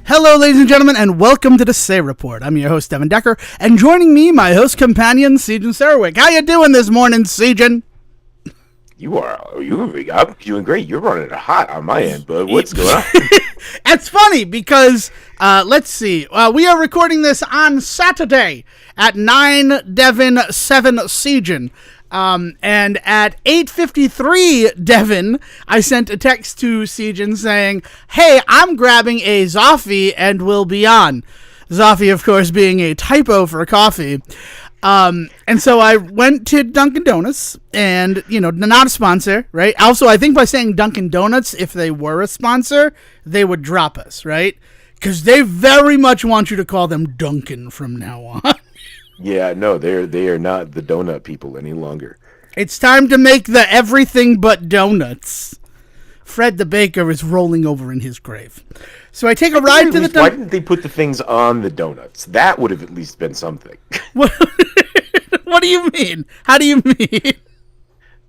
Hello, ladies and gentlemen, and welcome to the Say Report. I'm your host, Devin Decker, and joining me, my host companion, Sejan Sarwick. How you doing this morning, Sejan? I'm doing great. You're running it hot on my end, bud. What's going on? It's funny because, let's see, we are recording this on Saturday at 9 Devin, 7 Sejan. And at 8:53 Devin, I sent a text to Sejan saying, hey, I'm grabbing a Zoffy and we'll be on. Zoffy, of course, being a typo for coffee. And so I went to Dunkin' Donuts and, not a sponsor, right? Also, I think by saying Dunkin' Donuts, if they were a sponsor, they would drop us, right? Because they very much want you to call them Dunkin' from now on. Yeah, no, they are not the donut people any longer. It's time to make the everything but donuts. Fred the baker is rolling over in his grave. So I take a ride to the... Why didn't they put the things on the donuts? That would have at least been something. What do you mean? How do you mean?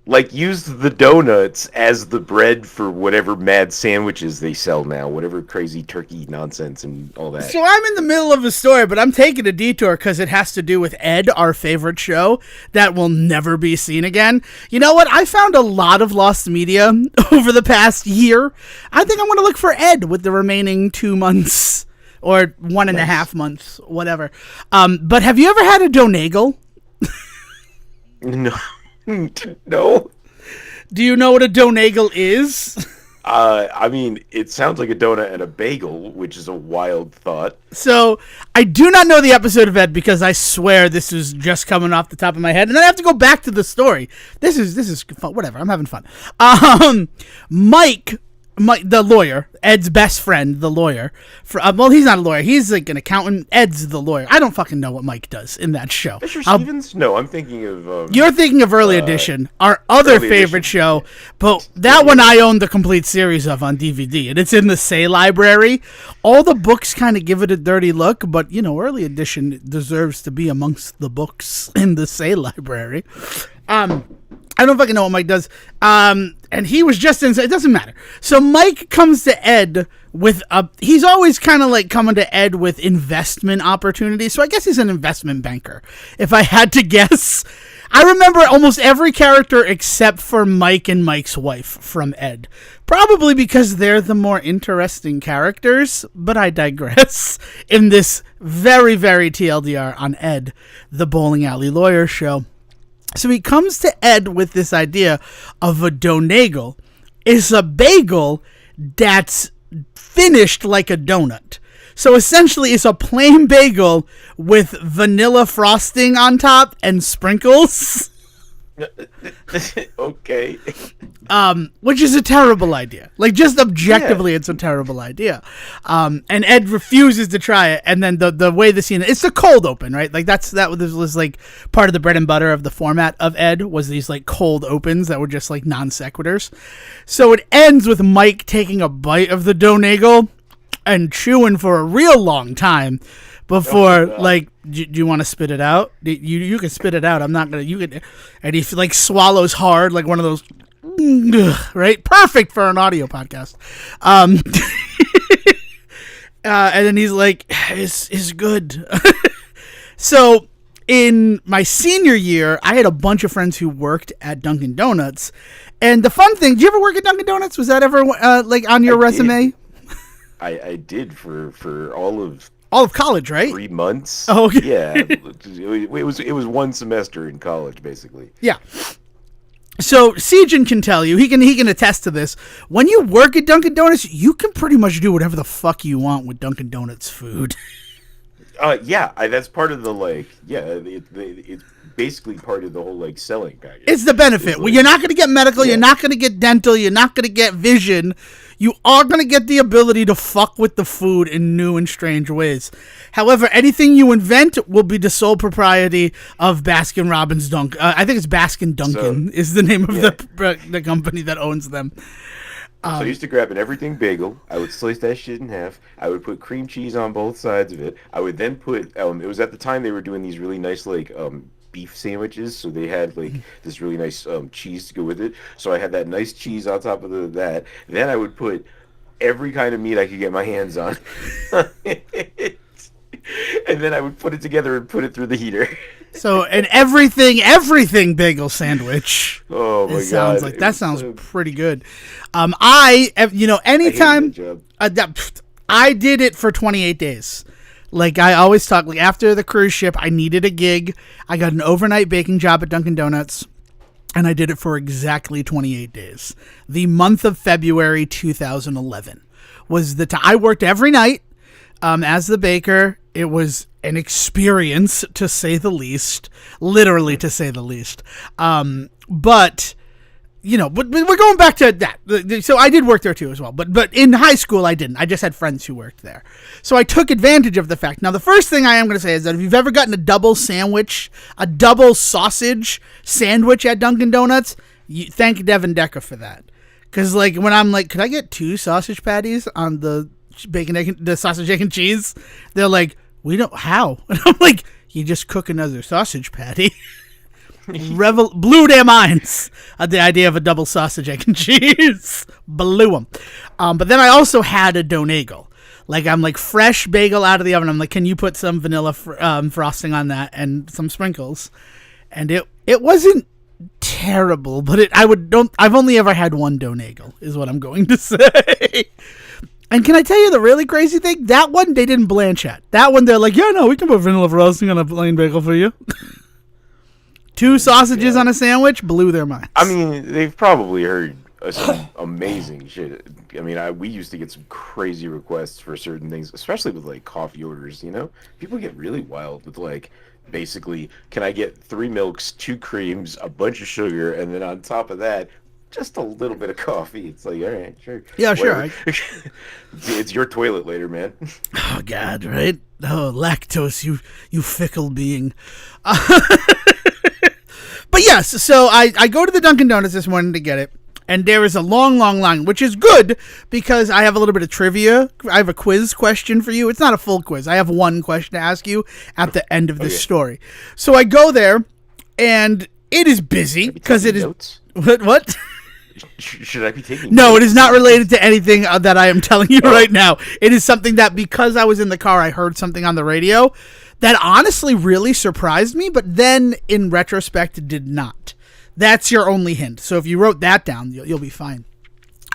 Like, use the donuts as the bread for whatever mad sandwiches they sell now. Whatever crazy turkey nonsense and all that. So I'm in the middle of a story, but I'm taking a detour because it has to do with Ed, our favorite show, that will never be seen again. You know what? I found a lot of lost media over the past year. I think I'm going to look for Ed with the remaining 2 months or 1.5 months, whatever. But have you ever had a donagle? No. No. Do you know what a donagle is? I mean, it sounds like a donut and a bagel, which is a wild thought. So, I do not know the episode of Ed because I swear this is just coming off the top of my head, and then I have to go back to the story. This is fun. Whatever, I'm having fun. Mike, the lawyer, Ed's best friend, the lawyer. Well, he's not a lawyer. He's like an accountant. Ed's the lawyer. I don't fucking know what Mike does in that show. Mr. Stevens? No, I'm thinking of... You're thinking of Early Edition, our other favorite show, but that one I own the complete series of on DVD, and it's in the Say library. All the books kind of give it a dirty look, but, Early Edition deserves to be amongst the books in the Say library. I don't fucking know what Mike does. And he was just inside. It doesn't matter. So Mike comes to Ed with he's always kind of like coming to Ed with investment opportunities. So I guess he's an investment banker. If I had to guess, I remember almost every character except for Mike and Mike's wife from Ed. Probably because they're the more interesting characters, but I digress. In this very, very TLDR on Ed, the bowling alley lawyer show. So he comes to Ed with this idea of a donagle. It's a bagel that's finished like a donut. So essentially it's a plain bagel with vanilla frosting on top and sprinkles. Okay. Which is a terrible idea. Like, just objectively, It's a terrible idea. And Ed refuses to try it. And then the way the scene, it's a cold open, right? Like, that was like part of the bread and butter of the format of Ed was these like cold opens that were just like non sequiturs. So it ends with Mike taking a bite of the donagle and chewing for a real long time. Before, do you want to spit it out? You can spit it out. I'm not gonna. You can, and he like swallows hard, like one of those, right? Perfect for an audio podcast. And then he's like, "It's good." So, in my senior year, I had a bunch of friends who worked at Dunkin' Donuts, and the fun thing. Did you ever work at Dunkin' Donuts? Was that ever like on your resume? I did for all of college, right? 3 months. Oh, okay. Yeah. It was one semester in college, basically. Yeah. So Sejan can tell you, he can attest to this. When you work at Dunkin' Donuts, you can pretty much do whatever the fuck you want with Dunkin' Donuts food. Yeah, that's part of the it's basically part of the whole selling package. It's the benefit. Well, you're not going to get medical, You're not going to get dental, you're not going to get vision. You are going to get the ability to fuck with the food in new and strange ways. However, anything you invent will be the sole propriety of Baskin Robbins I think it's Baskin Dunkin' is the name of the company that owns them. So I used to grab an everything bagel. I would slice that shit in half. I would put cream cheese on both sides of it. I would then put, it was at the time they were doing these really nice, beef sandwiches, so they had this really nice cheese to go with it. So I had that nice cheese on top of that. Then I would put every kind of meat I could get my hands on. And then I would put it together and put it through the heater. So an everything bagel sandwich. Oh my god! Sounds like that sounds pretty good. Anytime I did it for 28 days. Like I always talk, like after the cruise ship, I needed a gig. I got an overnight baking job at Dunkin' Donuts, and I did it for exactly 28 days. The month of February 2011 was the time I worked every night as the baker. It was an experience, to say the least, literally to say the least. But we're going back to that. So I did work there too as well. But in high school, I didn't. I just had friends who worked there. So I took advantage of the fact. Now, the first thing I am going to say is that if you've ever gotten a double sausage sandwich at Dunkin' Donuts, thank Devin Decker for that. Because when I'm like, could I get 2 sausage patties on the the sausage, egg, and cheese? They're like, we don't, how? And I'm like, you just cook another sausage patty. Blew their minds at the idea of a double sausage, egg, and cheese. Blew them. But then I also had a donagle. I'm like fresh bagel out of the oven. I'm like, can you put some vanilla frosting on that and some sprinkles? And it wasn't terrible, but I've only ever had one donagle, is what I'm going to say. And can I tell you the really crazy thing? That one they didn't blanch at. That one they're like, yeah, no, we can put vanilla frosting on a plain bagel for you. 2 sausages on a sandwich blew their minds. I mean, they've probably heard some amazing shit. I mean, we used to get some crazy requests for certain things, especially with coffee orders. People get really wild with basically, can I get 3 milks, 2 creams, a bunch of sugar, and then on top of that, just a little bit of coffee. It's like, all right, sure. Yeah, sure. It's your toilet later, man. Oh God, right? Oh, lactose, you fickle being. But yes, so I go to the Dunkin' Donuts this morning to get it, and there is a long, long line, which is good because I have a little bit of trivia. I have a quiz question for you. It's not a full quiz. I have one question to ask you at the end of this story. So I go there, and it is busy because it is... Notes? What? Should I be taking No, notes? it is not related to anything that I am telling you right now. It is something that, because I was in the car, I heard something on the radio that honestly really surprised me, but then in retrospect it did not. That's your only hint. So if you wrote that down, you'll be fine.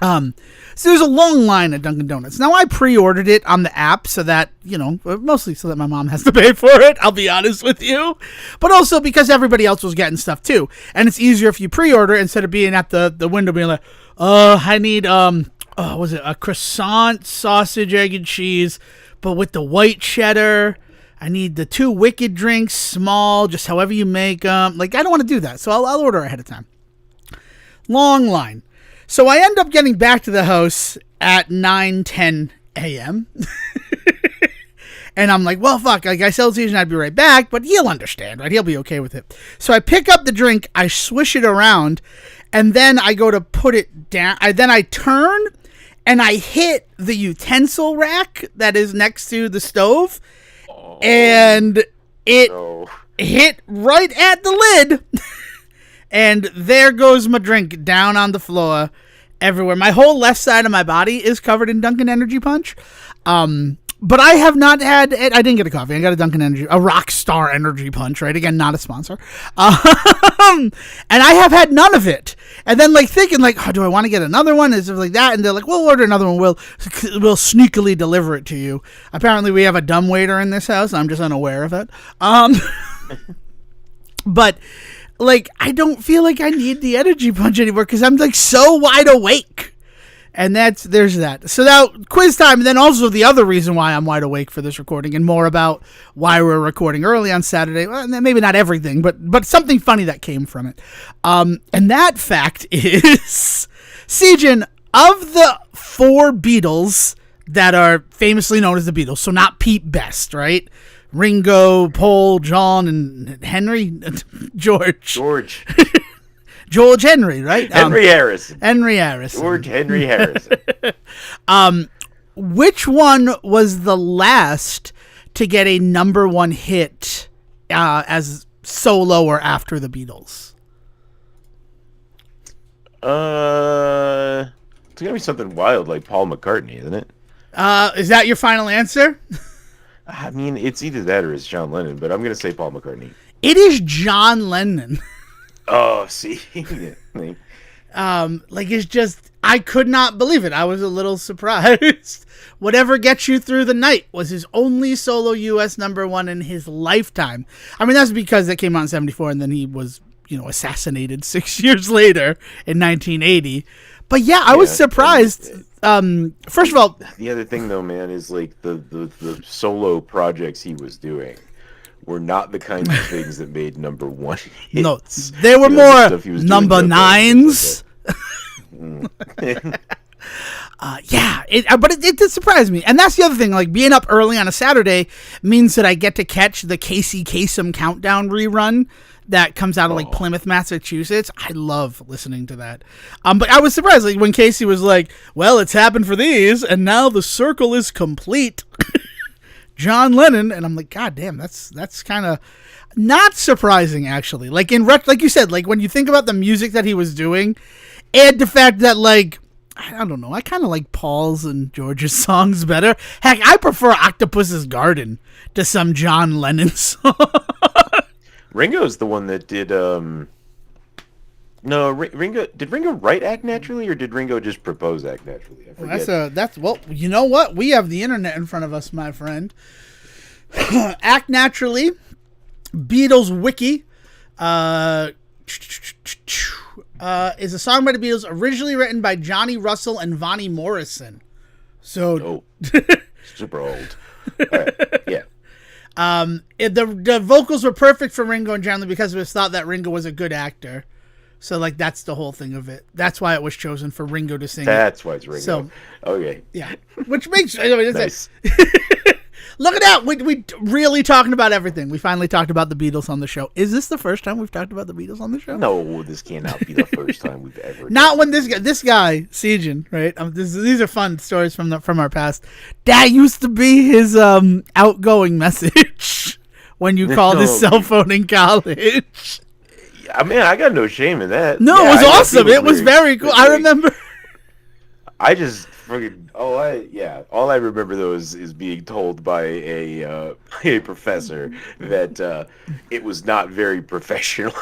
So there's a long line at Dunkin' Donuts. Now I pre-ordered it on the app so that, mostly so that my mom has to pay for it, I'll be honest with you. But also because everybody else was getting stuff too. And it's easier if you pre-order instead of being at the window being like, I need, was it a croissant, sausage, egg, and cheese, but with the white cheddar. I need the 2 Wicked drinks, small, just however you make them. I don't want to do that, so I'll order ahead of time. Long line. So I end up getting back to the house at 9:10 a.m. And I'm like, well, fuck. I tell Season I'd be right back, but he'll understand, right? He'll be okay with it. So I pick up the drink, I swish it around, and then I go to put it down. Then I turn, and I hit the utensil rack that is next to the stove. And it hit right at the lid. And there goes my drink down on the floor everywhere. My whole left side of my body is covered in Dunkin' Energy Punch. But I have not had it. I didn't get a coffee. I got a a Rockstar Energy Punch, right? Again, not a sponsor. And I have had none of it. And then thinking do I want to get another one? Is it like that? And they're like, we'll order another one. We'll sneakily deliver it to you. Apparently we have a dumb waiter in this house. I'm just unaware of it. But I don't feel like I need the Energy Punch anymore because I'm so wide awake. And there's that. So now, quiz time, and then also the other reason why I'm wide awake for this recording, and more about why we're recording early on Saturday. Well, maybe not everything, but something funny that came from it. And that fact is, Sejan, of the 4 Beatles that are famously known as the Beatles, so not Pete Best, right? Ringo, Paul, John, and Henry? George. George Henry, right? Henry Harrison. George Henry Harrison. Which one was the last to get a number 1 hit as solo or after the Beatles? It's a It's gonna be something wild like Paul McCartney, isn't it? Is that your final answer? I mean, it's either that or it's John Lennon, but I'm gonna say Paul McCartney. It is John Lennon. Oh, see, It's just, I could not believe it. I was a little surprised. Whatever Gets You Through the Night was his only solo U.S. #1 in his lifetime. I mean, that's because it came out in 74 and then he was, assassinated 6 years later in 1980. But yeah, I was surprised. First of all, the other thing though, man, is like the solo projects he was doing were not the kinds of things that made #1 hits. No, they were more number 9s. But it did surprise me. And that's the other thing. Like, being up early on a Saturday means that I get to catch the Casey Kasem Countdown rerun that comes out of, like, Plymouth, Massachusetts. I love listening to that. But I was surprised, like, when Casey was like, well, it's happened for these, and now the circle is complete. John Lennon. And I'm like, God damn, that's kind of not surprising, actually. Like, like you said, like, when you think about the music that he was doing, and the fact that, like, I don't know, I kind of like Paul's and George's songs better. Heck, I prefer Octopus's Garden to some John Lennon song. Ringo's the one that did, no, Ringo, did Ringo write Act Naturally, or did Ringo just propose Act Naturally? I forget. Well, you know what? We have the internet in front of us, my friend. Act Naturally, Beatles Wiki, is a song by the Beatles originally written by Johnny Russell and Vonnie Morrison. So, super old. All right. Yeah. The vocals were perfect for Ringo and John because it was thought that Ringo was a good actor. So, like, that's the whole thing of it. That's why it was chosen for Ringo to sing. That's why it's Ringo. So, okay. Yeah. Which makes... nice. Look at that. We really talking about everything. We finally talked about the Beatles on the show. Is this the first time we've talked about the Beatles on the show? No, this cannot be the first time we've ever. Not when this guy, Sejan, right? These are fun stories from our past. That used to be his outgoing message when you called his cell phone in college. I mean, I got no shame in that. No, it was awesome. It was very cool. I remember. I just freaking all I remember though is being told by a professor that it was not very professional.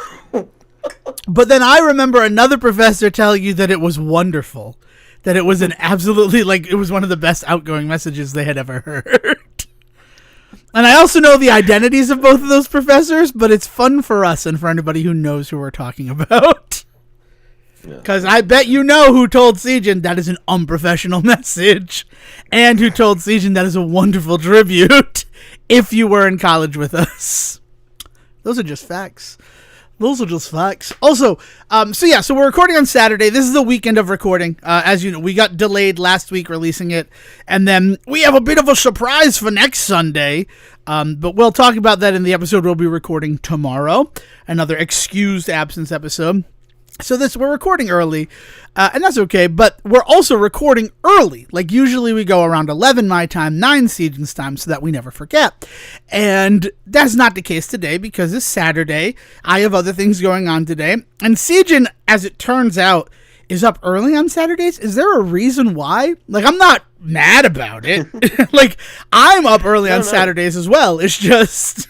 But then I remember another professor telling you that it was wonderful, that it was an absolutely, like, it was one of the best outgoing messages they had ever heard. And I also know the identities of both of those professors, but it's fun for us and for anybody who knows who we're talking about. Because I bet you know who told Sejan that is an unprofessional message, and who told Sejan that is a wonderful tribute if you were in college with us. Those are just facts. Also, so we're recording on Saturday. This is the weekend of recording. As you know, we got delayed last week releasing it, and then we have a bit of a surprise for next Sunday. But we'll talk about that in the episode we'll be recording tomorrow. Another excused absence episode. So we're recording early, and that's okay, but we're also recording early. Like, usually we go around 11 my time, 9 Sejan's time, so that we never forget. And that's not the case today, because it's Saturday. I have other things going on today. And Sejan, as it turns out, is up early on Saturdays. Is there a reason why? Like, I'm not mad about it. Like, I'm up early on Saturdays as well. It's just...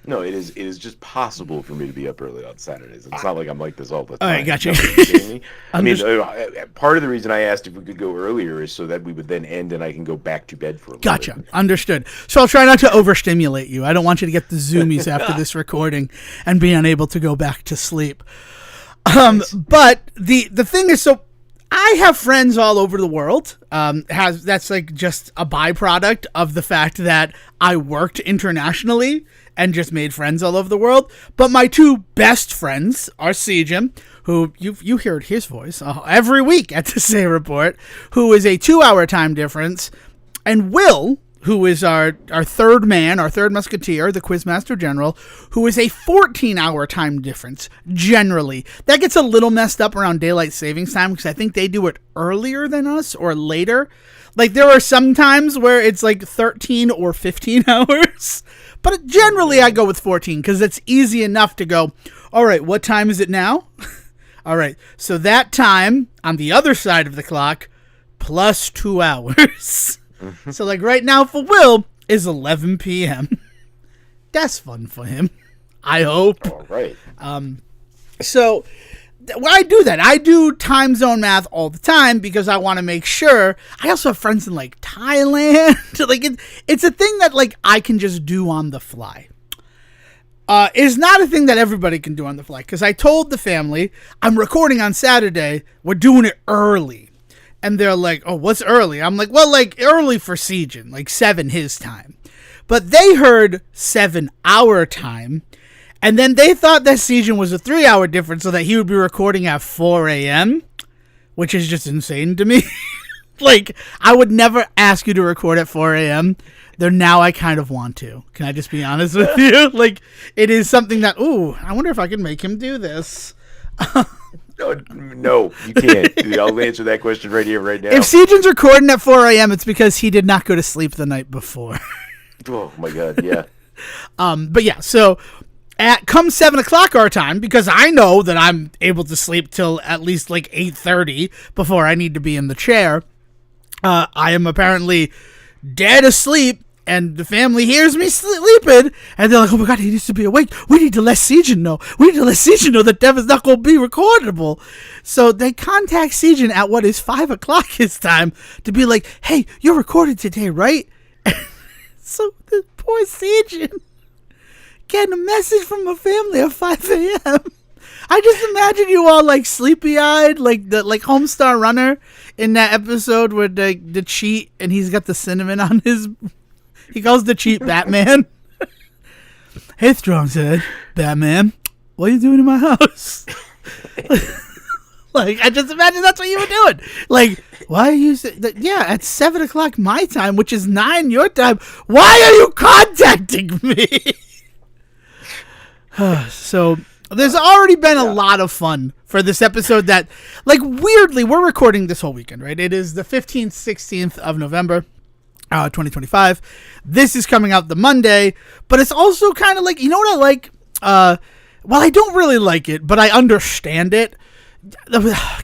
No, it is just possible for me to be up early on Saturdays. It's not like I'm like this all the time. All right, gotcha. I mean, part of the reason I asked if we could go earlier is so that we would then end and I can go back to bed for a little bit. Understood. So I'll try not to overstimulate you. I don't want you to get the zoomies after this recording and be unable to go back to sleep. But the thing is, so I have friends all over the world. That's like just a byproduct of the fact that I worked internationally and just made friends all over the world. But my two best friends are Sejan, who you heard his voice every week at the Say Report, who is a 2-hour time difference, and Will, who is our third man, our third musketeer, the Quizmaster General, who is a 14-hour time difference, generally. That gets a little messed up around daylight savings time, because I think they do it earlier than us, or later. Like, there are some times where it's like 13 or 15 hours, but generally I go with 14, because it's easy enough to go, all right, what time is it now? All right. So that time on the other side of the clock plus 2 hours. So like right now for Will is 11 p.m. That's fun for him, I hope. All right. So when I do that, I do time zone math all the time because I want to make sure. I also have friends in like Thailand. Like it's a thing that like I can just do on the fly. It's not a thing that everybody can do on the fly because I told the family I'm recording on Saturday. We're doing it early. And they're like, oh, what's early? I'm like, well, like early for Sejin, like 7 his time. But they heard 7 our time. And then they thought that Sejin was a 3-hour difference so that he would be recording at 4 a.m., which is just insane to me. Like, I would never ask you to record at 4 a.m., though now I kind of want to. Can I just be honest with you? Like, it is something that, ooh, I wonder if I can make him do this. No, you can't. Dude, I'll answer that question right here, right now. If Sejin's recording at 4 a.m., it's because he did not go to sleep the night before. Oh, my God, yeah. But yeah, so come 7 o'clock our time, because I know that I'm able to sleep till at least like 8:30 before I need to be in the chair. I am apparently dead asleep, and the family hears me sleeping, and they're like, oh my God, he needs to be awake. We need to let Sejin know. We need to let Sejin know that Dev is not going to be recordable. So they contact Sejin at what is 5 o'clock his time to be like, hey, you're recorded today, right? So the poor Sejin getting a message from a family at 5 a.m. I just imagine you all like sleepy-eyed, like the Homestar Runner in that episode where the cheat and he's got the cinnamon on his. He calls the cheat Batman. Hey, Strong's-Head, Batman, what are you doing in my house? Like, I just imagine that's what you were doing. Like, why are you... Yeah, at 7 o'clock my time, which is 9 your time. Why are you contacting me? So, there's already been a lot of fun for this episode that... Like, weirdly, we're recording this whole weekend, right? It is the 15th, 16th of November. 2025. This is coming out the Monday, but it's also kind of like, you know what I like? Well, I don't really like it, but I understand it.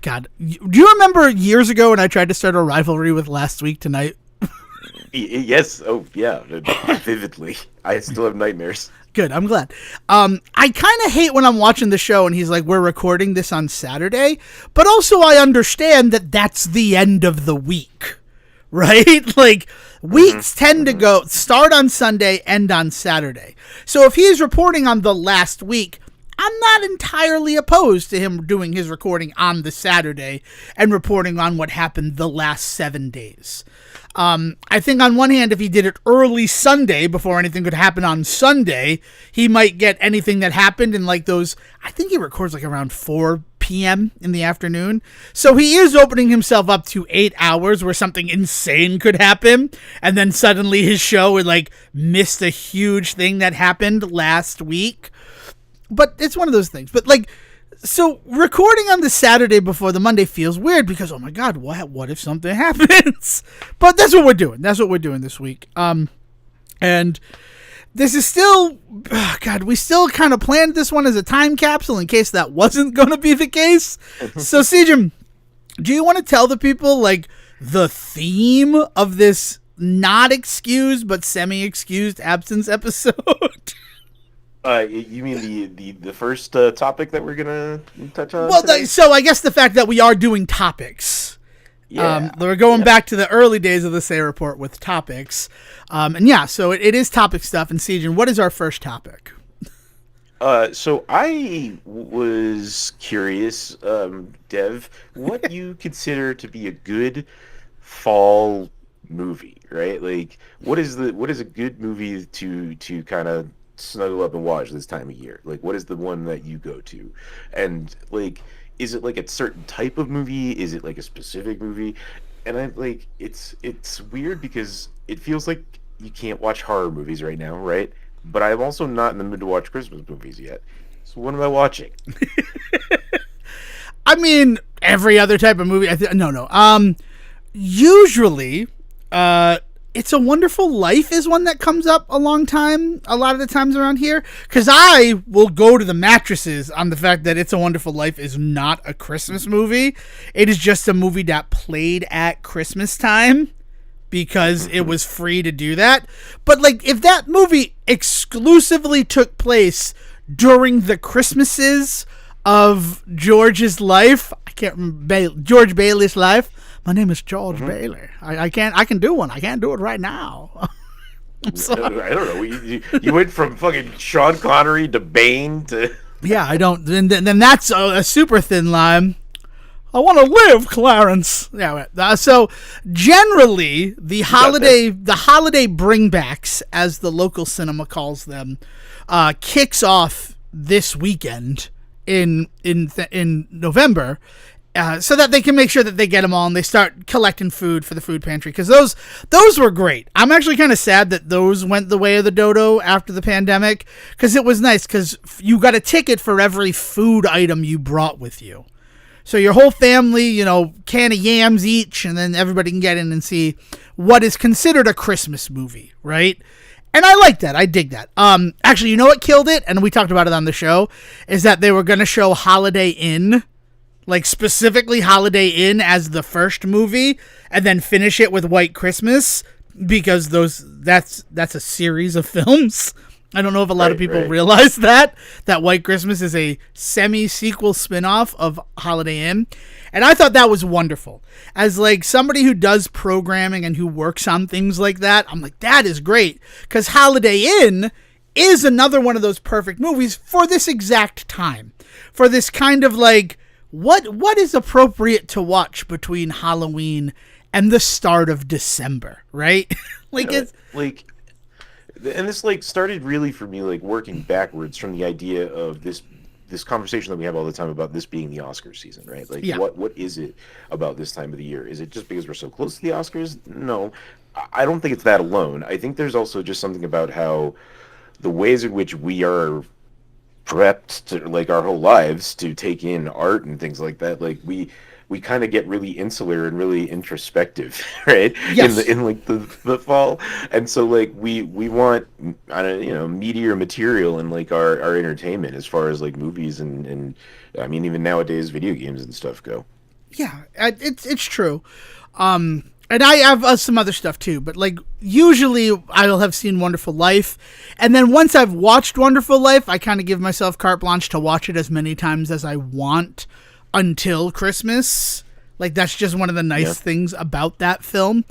God, do you remember years ago when I tried to start a rivalry with Last Week Tonight? Yes. Oh, yeah. Vividly. I still have nightmares. Good. I'm glad. I kind of hate when I'm watching the show and he's like, we're recording this on Saturday, but also I understand that that's the end of the week. Right? Like, weeks tend to start on Sunday, end on Saturday. So if he's reporting on the last week, I'm not entirely opposed to him doing his recording on the Saturday and reporting on what happened the last 7 days. I think on one hand, if he did it early Sunday before anything could happen on Sunday, he might get anything that happened in like those, I think he records like around 4 p.m. in the afternoon. So he is opening himself up to 8 hours where something insane could happen. And then suddenly his show would like miss a huge thing that happened last week. But it's one of those things. But like, so recording on the Saturday before the Monday feels weird because, oh my God, what if something happens? But that's what we're doing. That's what we're doing this week. And this is still, God, we still kind of planned this one as a time capsule in case that wasn't going to be the case. So, Sejin, do you want to tell the people, like, the theme of this not excused but semi-excused absence episode? You mean the first topic that we're gonna touch on? Well, so I guess the fact that we are doing topics. Yeah. We're going back to the early days of the Say Report with topics. And yeah, so it is topic stuff. And Sejin, what is our first topic? So I was curious, Dev, what you consider to be a good fall movie, right? Like, what is a good movie to kind of snuggle up and watch this time of year? Like, what is the one that you go to? And like, is it like a certain type of movie? Is it like a specific movie? And I like, it's weird because it feels like you can't watch horror movies right now, right? But I'm also not in the mood to watch Christmas movies yet. So what am I watching? I mean, every other type of movie. No. Usually, It's a Wonderful Life is one that comes up a lot of the times around here, because I will go to the mattresses on the fact that It's a Wonderful Life is not a Christmas movie. It is just a movie that played at Christmas time because it was free to do that. But like, if that movie exclusively took place during the Christmases of George's life, I can't remember, George Bailey's life. My name is George Bailey. I can do one. I can't do it right now. I'm sorry. I don't know. You went from fucking Sean Connery to Bane to... Yeah, I don't. Then that's a super thin line. I want to live, Clarence. Yeah. So generally, the holiday bringbacks, as the local cinema calls them, kicks off this weekend in November. So that they can make sure that they get them all and they start collecting food for the food pantry. Because those were great. I'm actually kind of sad that those went the way of the dodo after the pandemic. Because it was nice because you got a ticket for every food item you brought with you. So your whole family, can of yams each. And then everybody can get in and see what is considered a Christmas movie, right? And I like that. I dig that. Actually, you know what killed it? And we talked about it on the show. Is that they were going to show Holiday Inn. Like, specifically Holiday Inn as the first movie, and then finish it with White Christmas, because that's a series of films. I don't know if a lot of people realize that White Christmas is a semi-sequel spin-off of Holiday Inn. And I thought that was wonderful. As, like, somebody who does programming and who works on things like that, I'm like, that is great. Because Holiday Inn is another one of those perfect movies for this exact time. For this kind of, like... What is appropriate to watch between Halloween and the start of December, right? And this like started really for me like working backwards from the idea of this conversation that we have all the time about this being the Oscar season, right? Like, what is it about this time of the year? Is it just because we're so close to the Oscars? No, I don't think it's that alone. I think there's also just something about how the ways in which we are prepped to like our whole lives to take in art and things like that, like we kind of get really insular and really introspective, right? Yes. in like the fall, and so like we want meatier material in like our entertainment as far as like movies and I mean even nowadays video games and stuff go. Yeah, it's true. And I have some other stuff too, but like usually I'll have seen Wonderful Life, and then once I've watched Wonderful Life, I kind of give myself carte blanche to watch it as many times as I want until Christmas. Like that's just one of the nice things about that film.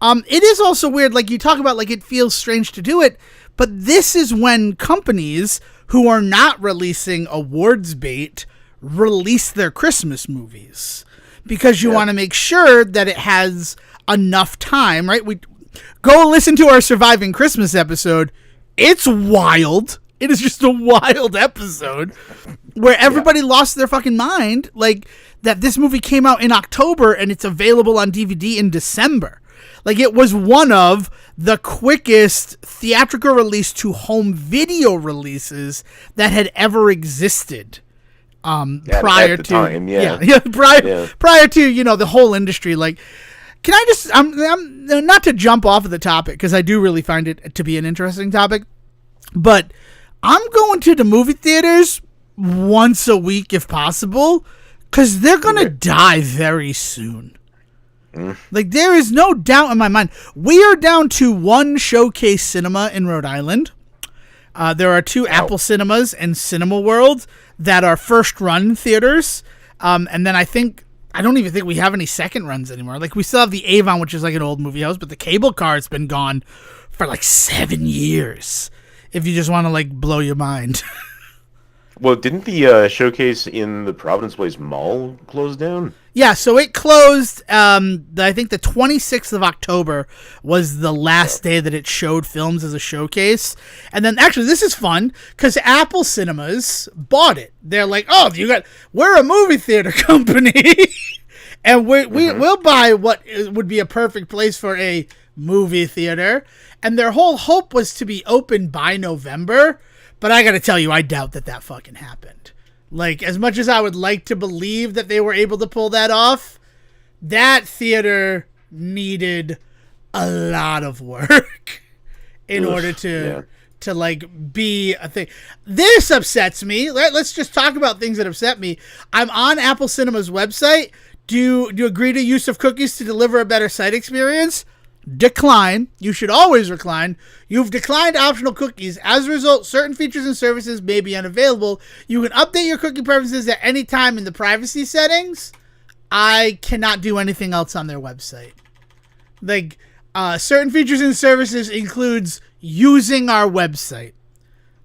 It is also weird, like you talk about, like it feels strange to do it, but this is when companies who are not releasing awards bait release their Christmas movies. Because you want to make sure that it has enough time, right? We go listen to our Surviving Christmas episode. It's wild. It is just a wild episode where everybody lost their fucking mind. Like that this movie came out in October and it's available on DVD in December. Like it was one of the quickest theatrical release to home video releases that had ever existed. Prior to time, prior to the whole industry. Like, can I just I'm not to jump off of the topic because I do really find it to be an interesting topic, but I'm going to the movie theaters once a week if possible because they're gonna die very soon. Like there is no doubt in my mind. We are down to one Showcase Cinema in Rhode Island. There are two Apple Cinemas and Cinema World that are first run theaters. And then I don't even think we have any second runs anymore. Like we still have the Avon, which is like an old movie house, but the cable car's been gone for like 7 years. If you just want to like blow your mind. Well, didn't the Showcase in the Providence Place Mall close down? Yeah, so it closed, I think the 26th of October was the last day that it showed films as a showcase. And then, actually, this is fun, because Apple Cinemas bought it. They're like, we're a movie theater company, and we'll buy what would be a perfect place for a movie theater. And their whole hope was to be open by November, but I gotta tell you, I doubt that fucking happened. Like, as much as I would like to believe that they were able to pull that off, that theater needed a lot of work in order to like be a thing. This upsets me. Let's just talk about things that upset me. I'm on Apple Cinema's website. Do you agree to use of cookies to deliver a better site experience? Decline. You should always decline. You've declined optional cookies. As a result, certain features and services may be unavailable. You can update your cookie preferences at any time in the privacy settings. I cannot do anything else on their website. Like, certain features and services includes using our website.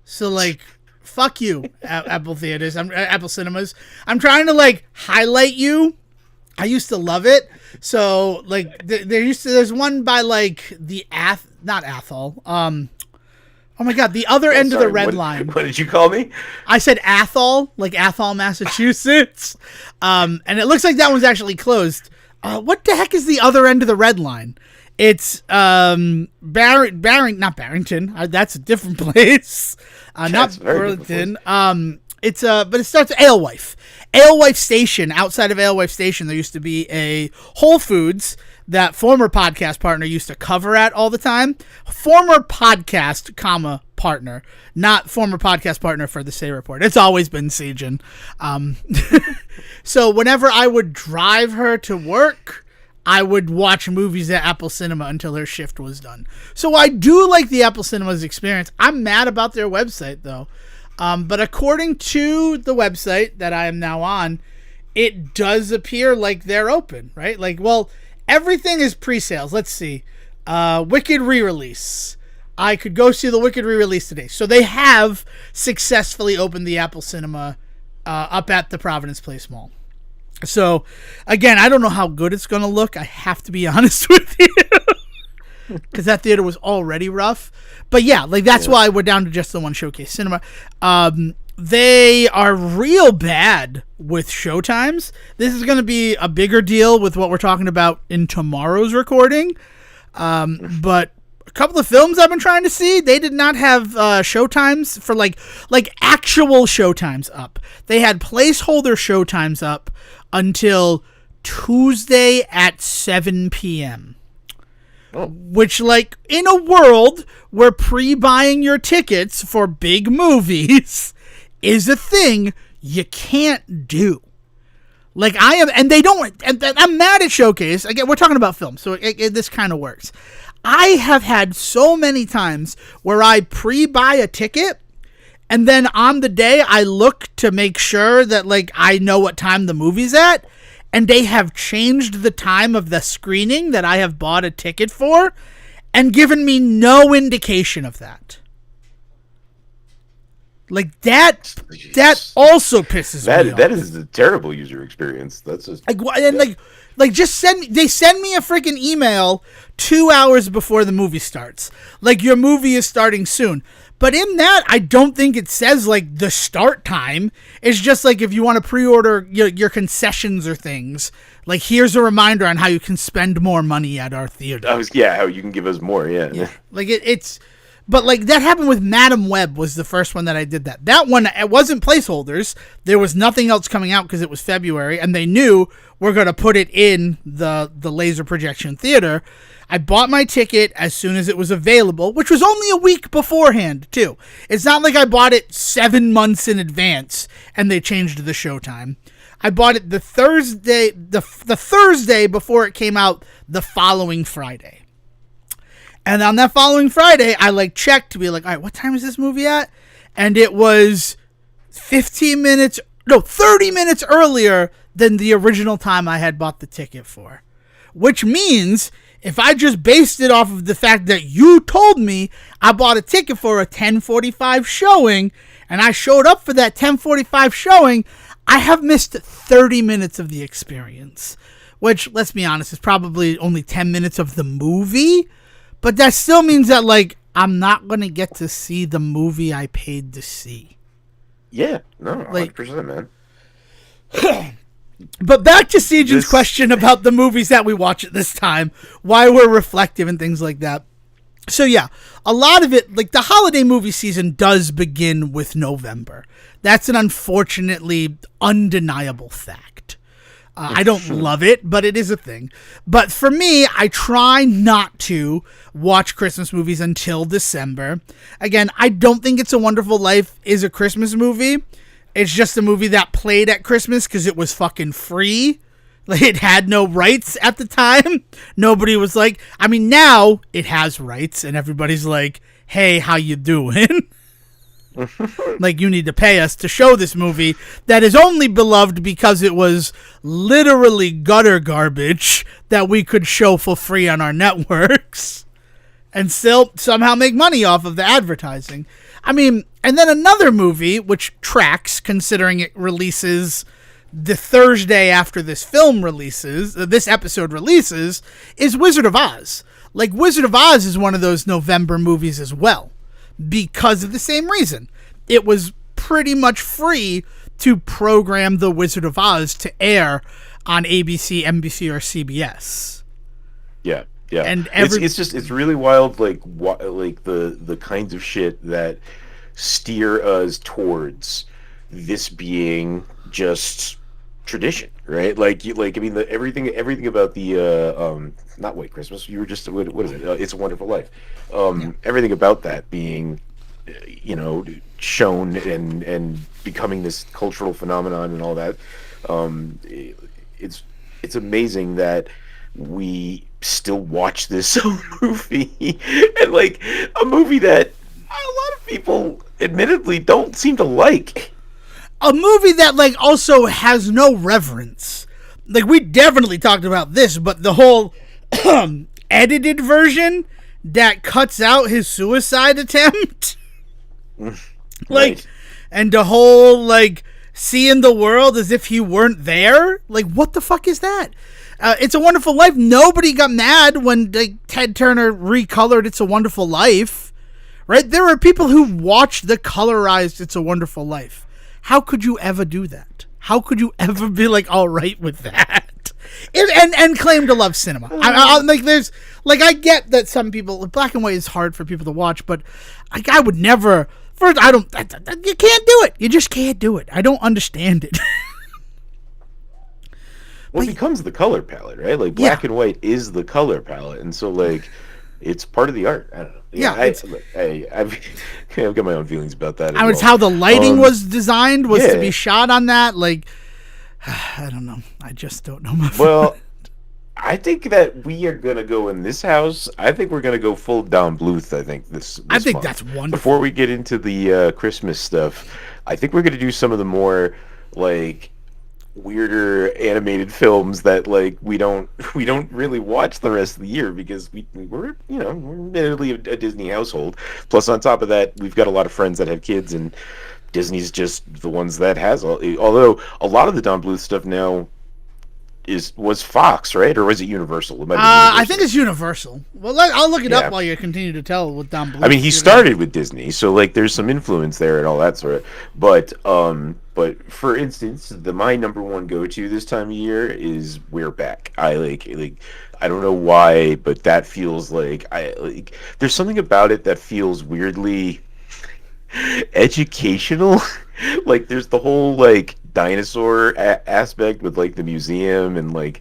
So, like, fuck you, Apple Theaters. Apple Cinemas. I'm trying to, like, highlight you. I used to love it. So, like, there's one by, like, not Athol. Oh my God, the other end of the red line. What did you call me? I said Athol, like Athol, Massachusetts. And it looks like that one's actually closed. What the heck is the other end of the red line? It's not Barrington. That's a different place. Not Burlington. But it starts Alewife. Alewife Station. Outside of Alewife Station, there used to be a Whole Foods that former podcast partner used to cover at all the time. Former podcast, partner, not former podcast partner for the Say Report. It's always been Sejan. So whenever I would drive her to work, I would watch movies at Apple Cinema until her shift was done. So I do like the Apple Cinema's experience. I'm mad about their website, though. But according to the website that I am now on, it does appear like they're open, right? Like, well, everything is pre-sales. Let's see. Wicked re-release. I could go see the Wicked re-release today. So they have successfully opened the Apple Cinema up at the Providence Place Mall. So, again, I don't know how good it's going to look. I have to be honest with you. Because that theater was already rough. But yeah, like that's why we're down to just the one Showcase Cinema. They are real bad with showtimes. This is going to be a bigger deal with what we're talking about in tomorrow's recording. But a couple of films I've been trying to see, they did not have showtimes for like actual showtimes up. They had placeholder showtimes up until Tuesday at 7 p.m. Which, like, in a world where pre-buying your tickets for big movies is a thing you can't do. Like, I am, and they don't, and I'm mad at Showcase. Again, we're talking about film, so this kind of works. I have had so many times where I pre-buy a ticket, and then on the day I look to make sure that, like, I know what time the movie's at, and they have changed the time of the screening that I have bought a ticket for and given me no indication of that. Like, that also pisses me off. That is a terrible user experience. That's just... They send me a freaking email 2 hours before the movie starts. Like, your movie is starting soon. But in that, I don't think it says, like, the start time. It's just, like, if you want to pre-order your concessions or things, like, here's a reminder on how you can spend more money at our theater. How you can give us more, yeah. Like, it's... But, like, that happened with Madam Web was the first one that I did that. That one, it wasn't placeholders. There was nothing else coming out because it was February, and they knew we're going to put it in the laser projection theater. I bought my ticket as soon as it was available, which was only a week beforehand, too. It's not like I bought it 7 months in advance and they changed the showtime. I bought it the Thursday before it came out the following Friday. And on that following Friday, I, like, checked to be like, all right, what time is this movie at? And it was 30 minutes earlier than the original time I had bought the ticket for. Which means if I just based it off of the fact that you told me I bought a ticket for a 10:45 showing, and I showed up for that 10:45 showing, I have missed 30 minutes of the experience. Which, let's be honest, is probably only 10 minutes of the movie. But that still means that, like, I'm not going to get to see the movie I paid to see. Yeah, no, 100%, man. But back to Sejan's question about the movies that we watch at this time, why we're reflective and things like that. So, yeah, a lot of it, like, the holiday movie season does begin with November. That's an unfortunately undeniable fact. I don't love it, but it is a thing. But for me, I try not to watch Christmas movies until December. Again, I don't think It's a Wonderful Life is a Christmas movie. It's just a movie that played at Christmas because it was fucking free. Like, it had no rights at the time. Nobody was like, I mean, now it has rights and everybody's like, hey, how you doing? Like, you need to pay us to show this movie that is only beloved because it was literally gutter garbage that we could show for free on our networks and still somehow make money off of the advertising. I mean, and then another movie, which tracks considering it releases the Thursday after this film releases, this episode releases, is Wizard of Oz. Like, Wizard of Oz is one of those November movies as well, because of the same reason. It was pretty much free to program The Wizard of Oz to air on ABC, NBC, or CBS. Yeah, yeah. And it's really wild, like the kinds of shit that steer us towards this being just tradition, right? I mean, everything about the not White Christmas. You were just what is it? It's a Wonderful Life. Everything about that being, shown and becoming this cultural phenomenon and all that. It's amazing that we still watch this movie and like a movie that a lot of people admittedly don't seem to like. A movie that, like, also has no reverence. Like, we definitely talked about this, but the whole edited version that cuts out his suicide attempt. Like, and the whole, like, seeing the world as if he weren't there. Like, what the fuck is that? It's a Wonderful Life. Nobody got mad when, like, Ted Turner recolored It's a Wonderful Life. Right? There are people who watched the colorized It's a Wonderful Life. How could you ever do that? How could you ever be, like, all right with that? And claim to love cinema. I get that some people, black and white is hard for people to watch, but I would never. First, you can't do it. You just can't do it. I don't understand it. Well, it becomes the color palette, right? Like, black and white is the color palette, and so, like, it's part of the art. I don't know. I've got my own feelings about that. It's how the lighting was designed, to be shot on that. Like, I don't know. I just don't know. Well, I think that we are gonna go in this house. I think we're gonna go full Don Bluth. I think that's wonderful. Before we get into the Christmas stuff, I think we're gonna do some of the more, like, weirder animated films that, like, we don't really watch the rest of the year because we're admittedly a Disney household. Plus, on top of that, we've got a lot of friends that have kids, and Disney's just the ones that has. Although a lot of the Don Bluth stuff now was Fox, right? Or was it Universal? It might be Universal. I think it's Universal. Well, I'll look it up while you continue to tell with Don Bluth. I mean, he started with Disney, so, like, there's some influence there and all that sort of. But for instance, my number one go-to this time of year is We're Back. I don't know why, but that feels like there's something about it that feels weirdly educational. Like, there's the whole, like, dinosaur aspect with, like, the museum and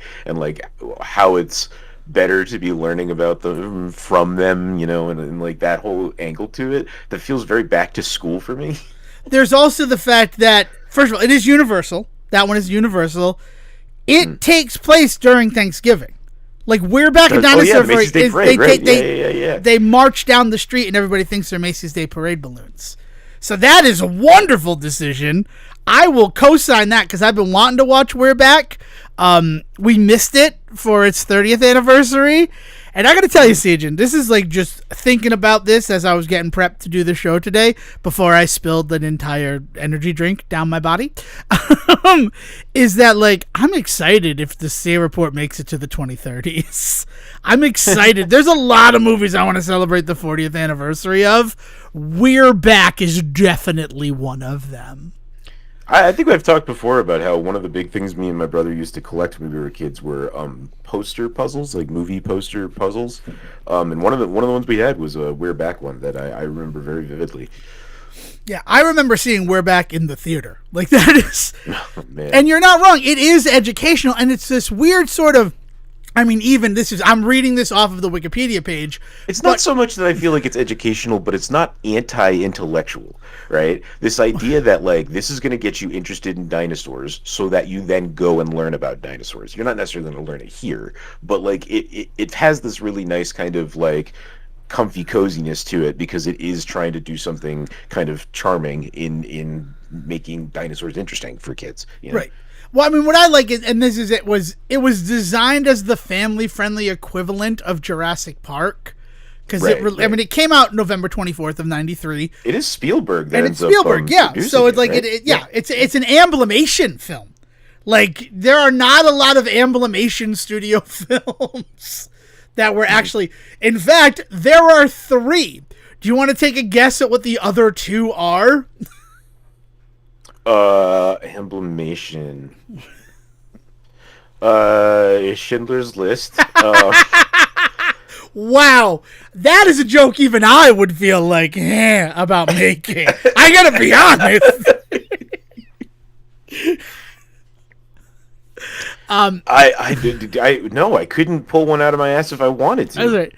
how it's better to be learning about them from them, and like that whole angle to it that feels very back to school for me. There's also the fact that, first of all, it is Universal. That one is Universal. It takes place during Thanksgiving. Like, We're Back at Dinosaur Macy's Day Parade, right? They march down the street and everybody thinks they're Macy's Day Parade balloons. So that is a wonderful decision. I will co-sign that because I've been wanting to watch We're Back. We missed it for its 30th anniversary. And I got to tell you, Sejan, this is like just thinking about this as I was getting prepped to do the show today before I spilled an entire energy drink down my body. Is that, like, I'm excited if the SEA report makes it to the 2030s. I'm excited. There's a lot of movies I want to celebrate the 40th anniversary of. We're Back is definitely one of them. I think I've talked before about how one of the big things me and my brother used to collect when we were kids were poster puzzles, like movie poster puzzles. And one of the ones we had was a We're Back one that I remember very vividly. Yeah, I remember seeing We're Back in the theater. Like, that is... Oh, man. And you're not wrong. It is educational, and it's this weird sort of... I mean, even this is... I'm reading this off of the Wikipedia page. It's not so much that I feel like it's educational, but it's not anti-intellectual, right? This idea that, like, this is going to get you interested in dinosaurs so that you then go and learn about dinosaurs. You're not necessarily going to learn it here, but, like, it has this really nice kind of, like, comfy coziness to it because it is trying to do something kind of charming in making dinosaurs interesting for kids. You know? Right. Well, I mean, what I like is, and this is it was designed as the family-friendly equivalent of Jurassic Park, because I mean, it came out November 24th of '93. It is Spielberg, that and it's Spielberg, yeah. So it's like right? It's an Amblimation film. Like, there are not a lot of Amblimation studio films that were actually. In fact, there are 3. Do you want to take a guess at what the other 2 are? Amblimation. Schindler's List. Wow, that is a joke even I would feel like about making. I gotta be honest. I couldn't pull one out of my ass if I wanted to. That's right.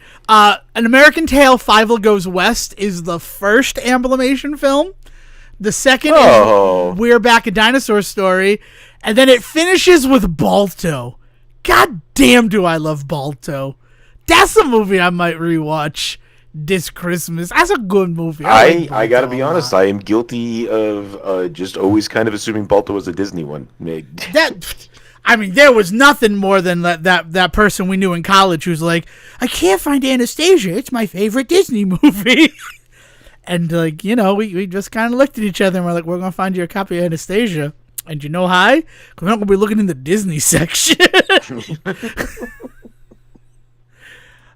An American Tail, Fievel Goes West is the first Amblimation film. The second is We're Back, a Dinosaur Story. And then it finishes with Balto. God damn, do I love Balto. That's a movie I might rewatch this Christmas. That's a good movie. I gotta be honest, I am guilty of just always kind of assuming Balto was a Disney one. I mean, there was nothing more than that person we knew in college who's like, I can't find Anastasia. It's my favorite Disney movie. And, like, you know, we just kind of looked at each other and we're like, we're going to find you a copy of Anastasia. And you know why? Because we're not going to be looking in the Disney section.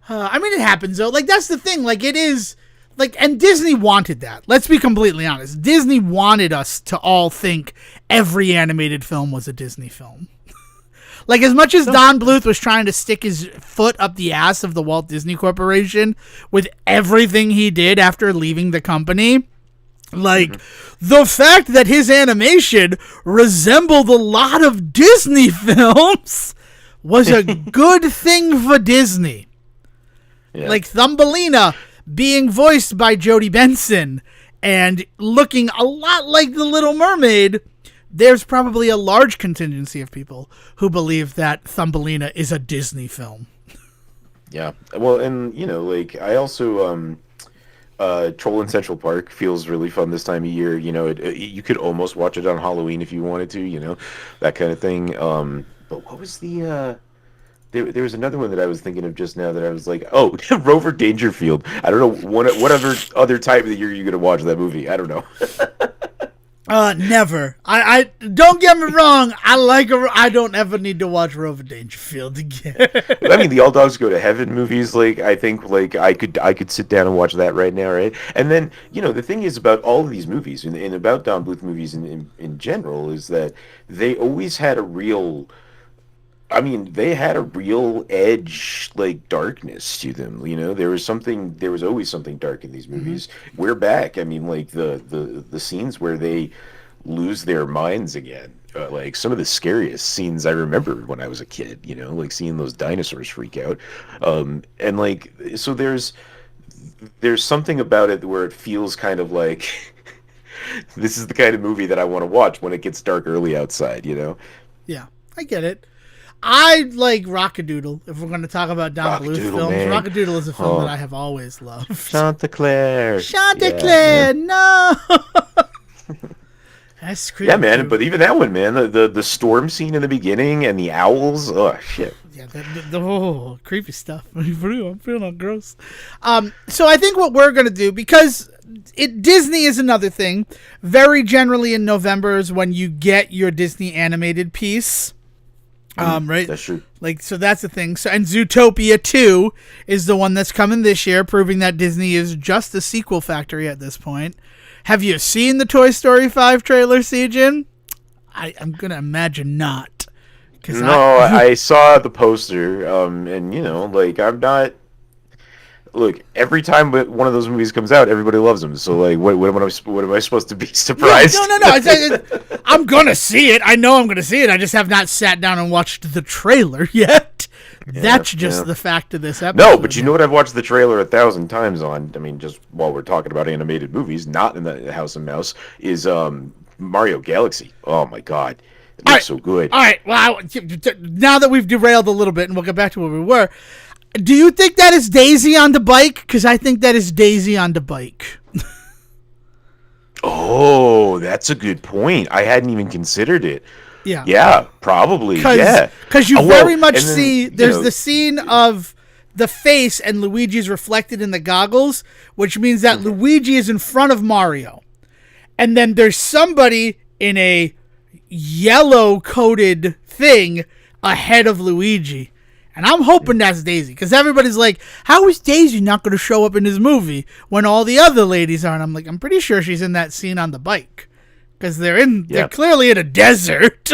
I mean, it happens, though. Like, that's the thing. Like, it is... Like, and Disney wanted that. Let's be completely honest. Disney wanted us to all think every animated film was a Disney film. Like, as much as Don Bluth was trying to stick his foot up the ass of the Walt Disney Corporation with everything he did after leaving the company, like, the fact that his animation resembled a lot of Disney films was a good thing for Disney. Yeah. Like, Thumbelina being voiced by Jodie Benson and looking a lot like The Little Mermaid, there's probably a large contingency of people who believe that Thumbelina is a Disney film. Yeah. Well, and, you know, like, I also, Troll in Central Park feels really fun this time of year. You know, you could almost watch it on Halloween if you wanted to, you know, that kind of thing. But what was the, there was another one that I was thinking of just now that I was like, oh, Rover Dangerfield. I don't know, whatever other time of the year you're going to watch that movie. I don't know. Never. I don't get me wrong. I don't ever need to watch Rover Dangerfield again. I mean, the All Dogs Go to Heaven movies. Like, I think, like, I could sit down and watch that right now, right? And then, you know, the thing is about all of these movies and about Don Bluth movies in general is that they always had a real. I mean, they had a real edge, like, darkness to them. You know, there was always something dark in these movies. Mm-hmm. We're Back. I mean, like, the scenes where they lose their minds again. Like, some of the scariest scenes I remember when I was a kid, you know, like seeing those dinosaurs freak out. And, like, so there's something about it where it feels kind of like this is the kind of movie that I want to watch when it gets dark early outside, you know? Yeah, I get it. I like Rockadoodle, if we're going to talk about Don Bluth films. Man. Rockadoodle is a film that I have always loved. Chanticleer, no! That's creepy. Yeah, man, but even that one, man, the storm scene in the beginning and the owls, oh, shit. Yeah, the creepy stuff. I'm feeling all gross. So I think what we're going to do, because Disney is another thing, very generally in November is when you get your Disney animated piece. Right? That's true. Like, so that's the thing. So, and Zootopia 2 is the one that's coming this year, proving that Disney is just a sequel factory at this point. Have you seen the Toy Story 5 trailer, Sejin? I'm going to imagine not. No, I saw the poster, and, you know, like, I'm not... Look, every time one of those movies comes out, everybody loves them. So like, what am I supposed to be surprised? Yeah, no. I'm gonna see it. I know I'm gonna see it. I just have not sat down and watched the trailer yet. That's just the fact of this episode. No, but you know what? I've watched the trailer 1,000 times on. I mean, just while we're talking about animated movies, not in the House of Mouse, is Mario Galaxy. Oh my God, it looks so good. All right. Well, now that we've derailed a little bit, and we'll get back to where we were. Do you think that is Daisy on the bike? Because I think that is Daisy on the bike. Oh, that's a good point. I hadn't even considered it. Yeah. Yeah, probably. Because you very much then, see there's the scene of the face and Luigi's reflected in the goggles, which means that Luigi is in front of Mario. And then there's somebody in a yellow coated thing ahead of Luigi. And I'm hoping that's Daisy, because everybody's like, how is Daisy not going to show up in this movie when all the other ladies are? And I'm like, I'm pretty sure she's in that scene on the bike, because they're clearly in a desert.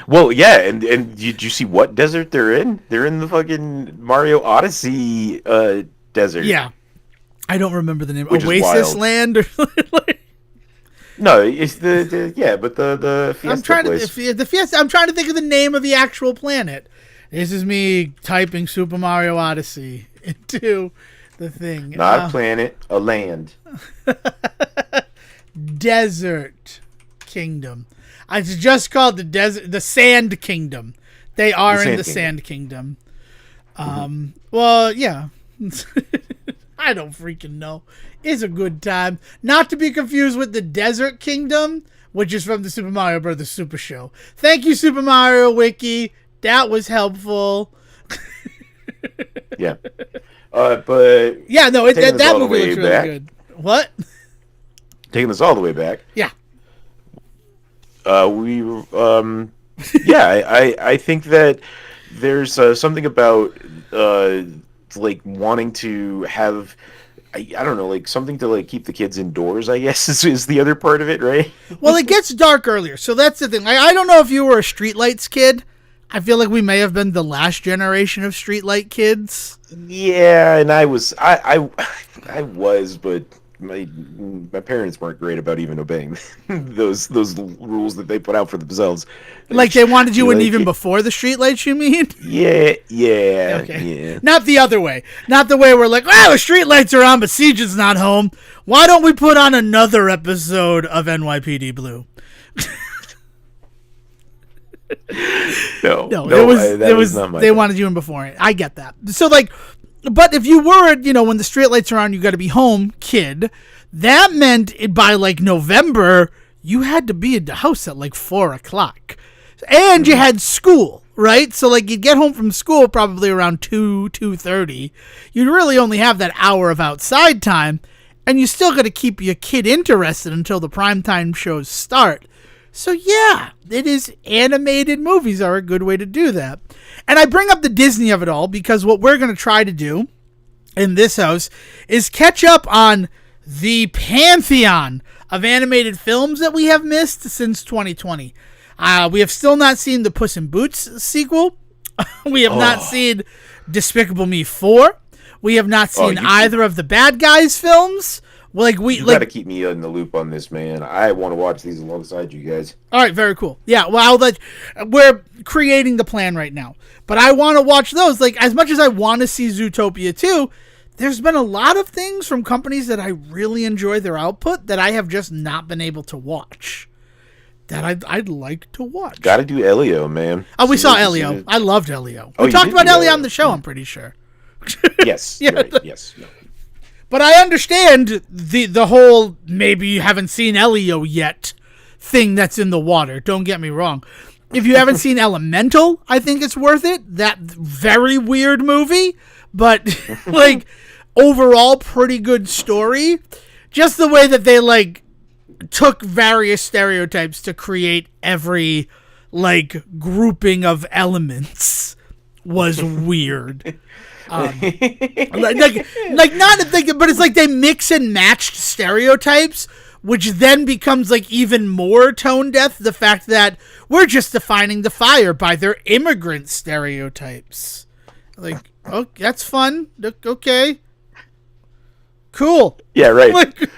Well, yeah, and did you see what desert they're in? They're in the fucking Mario Odyssey desert. Yeah, I don't remember the name. Which Oasis Land or something. No, it's the Fiesta place. The Fiesta. I'm trying to think of the name of the actual planet. This is me typing Super Mario Odyssey into the thing. Not a planet, a land. Desert Kingdom. It's just called the Sand Kingdom. They are in the Sand Kingdom. Well, yeah. I don't freaking know. It's a good time. Not to be confused with the Desert Kingdom, which is from the Super Mario Bros. Super Show. Thank you, Super Mario Wiki. That was helpful. Yeah. But... Yeah, no, that movie looks really good. What? Taking this all the way back. Yeah. I think that there's something about like wanting to have I don't know, like something to like keep the kids indoors, I guess is the other part of it, right? Well, it gets dark earlier, so that's the thing. I don't know if you were a streetlights kid. I feel like we may have been the last generation of streetlight kids. Yeah, and I was, but my parents weren't great about even obeying those rules that they put out for themselves. Like they wanted you in even before the streetlights, you mean? Yeah. Okay. Yeah. Not the other way. Not the way we're like, the streetlights are on, but Siege's not home. Why don't we put on another episode of NYPD Blue? No, it was not my they thing. Wanted you in before. I get that. So like, but if you were, when the streetlights are on, you got to be home, kid. That meant by like November, you had to be at the house at like 4:00, and you had school, right? So like you'd get home from school probably around 2:30. You'd really only have that hour of outside time, and you still got to keep your kid interested until the primetime shows start. So yeah, it is animated movies are a good way to do that. And I bring up the Disney of it all because what we're going to try to do in this house is catch up on the pantheon of animated films that we have missed since 2020. We have still not seen the Puss in Boots sequel. We have not seen Despicable Me 4. We have not seen either of the Bad Guys films. You gotta keep me in the loop on this, man. I want to watch these alongside you guys. All right, very cool. Yeah, well, we're creating the plan right now, but I want to watch those. Like as much as I want to see Zootopia 2, there's been a lot of things from companies that I really enjoy their output that I have just not been able to watch. That I'd like to watch. Got to do Elio, man. Oh, we saw Elio. I loved Elio. We talked about Elio on the show. I'm pretty sure. Yes. Yeah. Right. Yes. No. But I understand the whole maybe you haven't seen Elio yet thing that's in the water. Don't get me wrong. If you haven't seen Elemental, I think it's worth it. That very weird movie, but like overall pretty good story. Just the way that they like took various stereotypes to create every like grouping of elements was weird. Like not thinking, but it's like they mix and matched stereotypes, which then becomes like even more tone deaf. The fact that we're just defining the fire by their immigrant stereotypes. Like, oh, that's fun. Okay, Cool. Yeah, right. Like,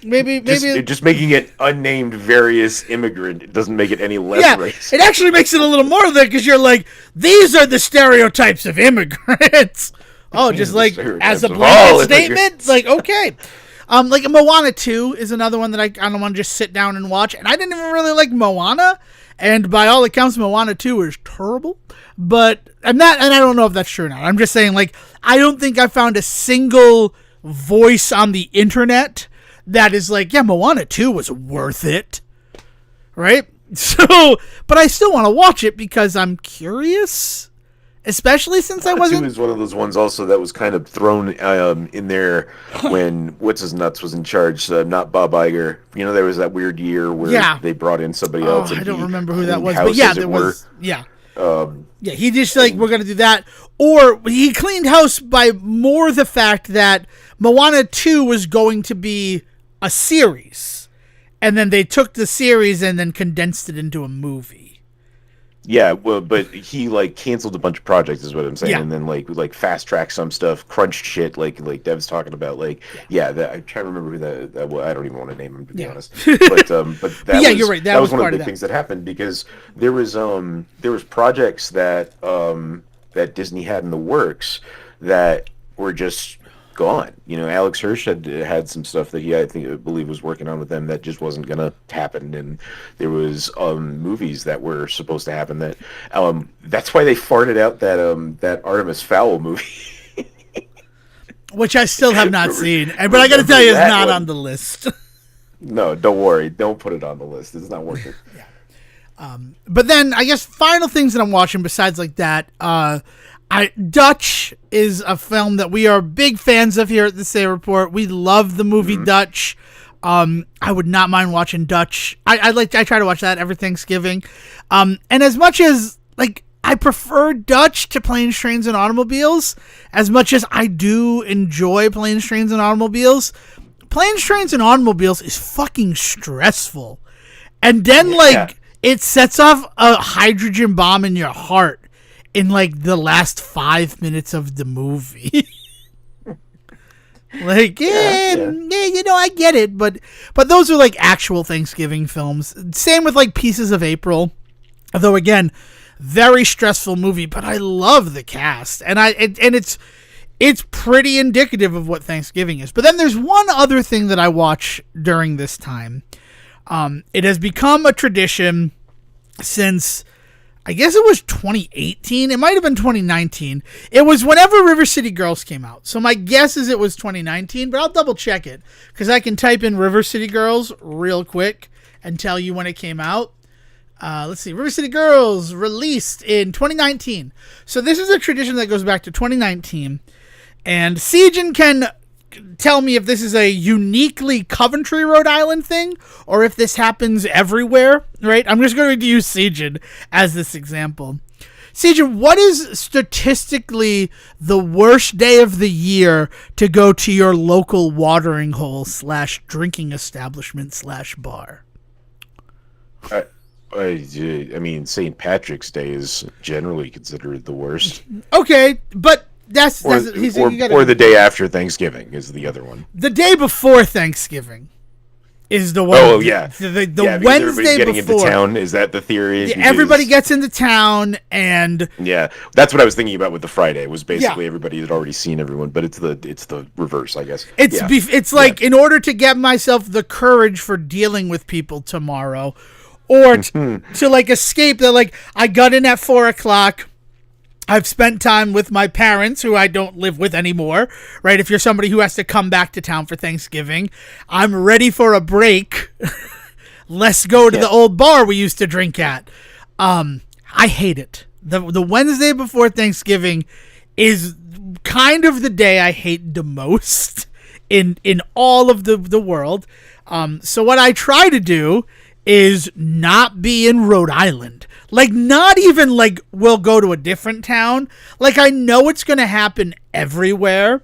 maybe just making it unnamed various immigrant, it doesn't make it any less racist. It actually makes it a little more there because you're like, these are the stereotypes of immigrants. Oh, just like as a blanket statement, like okay. Like Moana 2 is another one that I don't want to just sit down and watch, and I didn't even really like Moana, and by all accounts, Moana 2 is terrible. But and I don't know if that's true or not. I'm just saying, like, I don't think I found a single voice on the internet that is like, yeah, Moana 2 was worth it, right? So, but I still want to watch it because I'm curious. Especially since I wasn't. 2 is one of those ones also that was kind of thrown in there when What's His Nuts was in charge, not Bob Iger. You know, there was that weird year where they brought in somebody else. I don't remember who that was, but yeah, there was. Yeah. Yeah, he just like, we're going to do that. Or he cleaned house by more the fact that Moana 2 was going to be a series. And then they took the series and then condensed it into a movie. Yeah, well, but he like canceled a bunch of projects, is what I'm saying, and then like fast tracked some stuff, crunched shit, like Dev's talking about, like I'm trying to remember who that was. I don't even want to name him, to be honest. But that was, you're right. That was one of the big things that happened because there was projects that that Disney had in the works that were just gone. You know, Alex Hirsch had some stuff that I believe was working on with them that just wasn't gonna happen, and there was movies that were supposed to happen that that's why they farted out that Artemis Fowl movie. Which I still have not seen, but I gotta tell you, it's not on the list. No, don't worry, don't put it on the list. It's not worth it. But then I guess final things that I'm watching besides like that, Dutch is a film that we are big fans of here at the Say Report. We love the movie Dutch. I would not mind watching Dutch. I try to watch that every Thanksgiving. And as much as like I prefer Dutch to Planes, Trains, and Automobiles, as much as I do enjoy Planes, Trains, and Automobiles, Planes, Trains, and Automobiles is fucking stressful. And then it sets off a hydrogen bomb in your heart in like the last 5 minutes of the movie. Like, you know, I get it, but those are like actual Thanksgiving films. Same with like Pieces of April. Although again, very stressful movie, but I love the cast. And it's pretty indicative of what Thanksgiving is. But then there's one other thing that I watch during this time. It has become a tradition since I guess it was 2018. It might have been 2019. It was whenever River City Girls came out. So my guess is it was 2019, but I'll double check it because I can type in River City Girls real quick and tell you when it came out. Let's see. River City Girls released in 2019. So this is a tradition that goes back to 2019. And Sejan can tell me if this is a uniquely Coventry, Rhode Island thing, or if this happens everywhere, right? I'm just going to use Sejan as this example. Sejan, what is statistically the worst day of the year to go to your local watering hole / drinking establishment / bar? I mean, St. Patrick's Day is generally considered the worst. Okay, but That's or the day after Thanksgiving is the other one. The day before Thanksgiving is the one. Oh yeah, the Wednesday getting before. Into town, is that the theory? Yeah, everybody gets into town, and that's what I was thinking about with the Friday. Was basically everybody had already seen everyone, but it's the reverse, I guess. It's like in order to get myself the courage for dealing with people tomorrow, or to like escape that. Like I got in at 4:00. I've spent time with my parents, who I don't live with anymore, right? If you're somebody who has to come back to town for Thanksgiving, I'm ready for a break. Let's go to the old bar we used to drink at. I hate it. The Wednesday before Thanksgiving is kind of the day I hate the most in all of the world. So what I try to do is not be in Rhode Island. Like, not even, like, we'll go to a different town. Like, I know it's going to happen everywhere.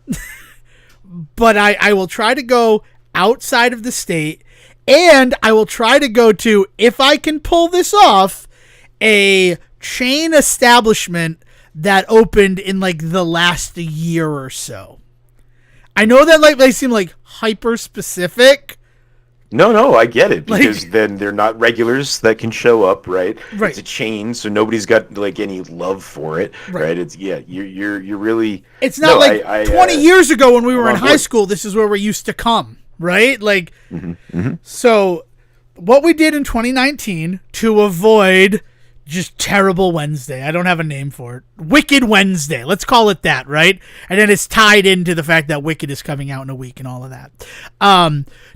But I will try to go outside of the state. And I will try to go to, if I can pull this off, a chain establishment that opened in, like, the last year or so. I know that like they seem like hyper specific. No, I get it, because then they're not regulars that can show up, right? Right. It's a chain, so nobody's got like any love for it, right? It's you're really. It's not 20 years ago when we were in high school. This is where we used to come, right? Like, so what we did in 2019 to avoid just terrible Wednesday. I don't have a name for it. Wicked Wednesday. Let's call it that, right? And then it's tied into the fact that Wicked is coming out in a week and all of that.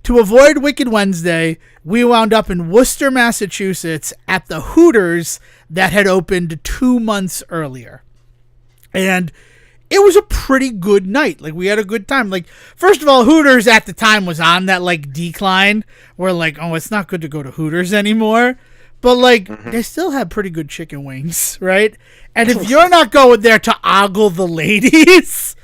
To avoid Wicked Wednesday, we wound up in Worcester, Massachusetts at the Hooters that had opened 2 months earlier. And it was a pretty good night. Like, we had a good time. Like, first of all, Hooters at the time was on that, like, decline where, like, oh, it's not good to go to Hooters anymore. But, like, they still have pretty good chicken wings, right? And if you're not going there to ogle the ladies,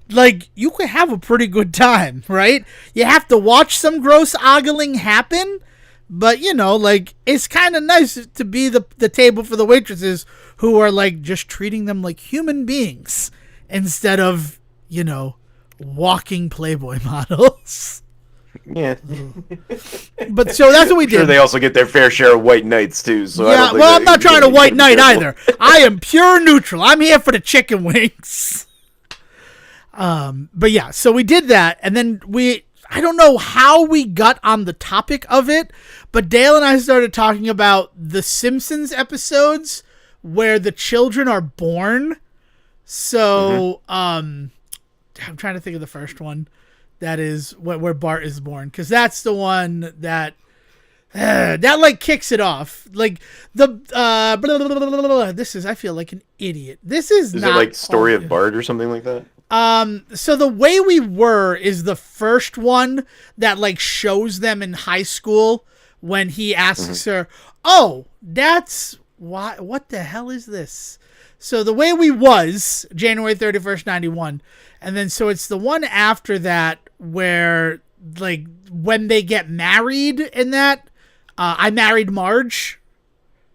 like, you could have a pretty good time, right? You have to watch some gross ogling happen, but, you know, like, it's kind of nice to be the table for the waitresses who are, like, just treating them like human beings instead of, you know, walking Playboy models. Yeah. But so that's what we did. Sure, they also get their fair share of white knights too. So yeah, well, I'm not trying to white knight either. I am pure neutral. I'm here for the chicken wings. But yeah, so we did that, and then I don't know how we got on the topic of it, but Dale and I started talking about the Simpsons episodes where the children are born. So, I'm trying to think of the first one. That is where Bart is born, because that's the one that like kicks it off. Like this is, I feel like an idiot. This is not it like Story of Bart or something like that? So The Way We Were is the first one that like shows them in high school when he asks her, "Oh, that's why? What the hell is this?" So The Way We Was, January 31st, 91. And then so it's the one after that where, like, when they get married in that, I Married Marge,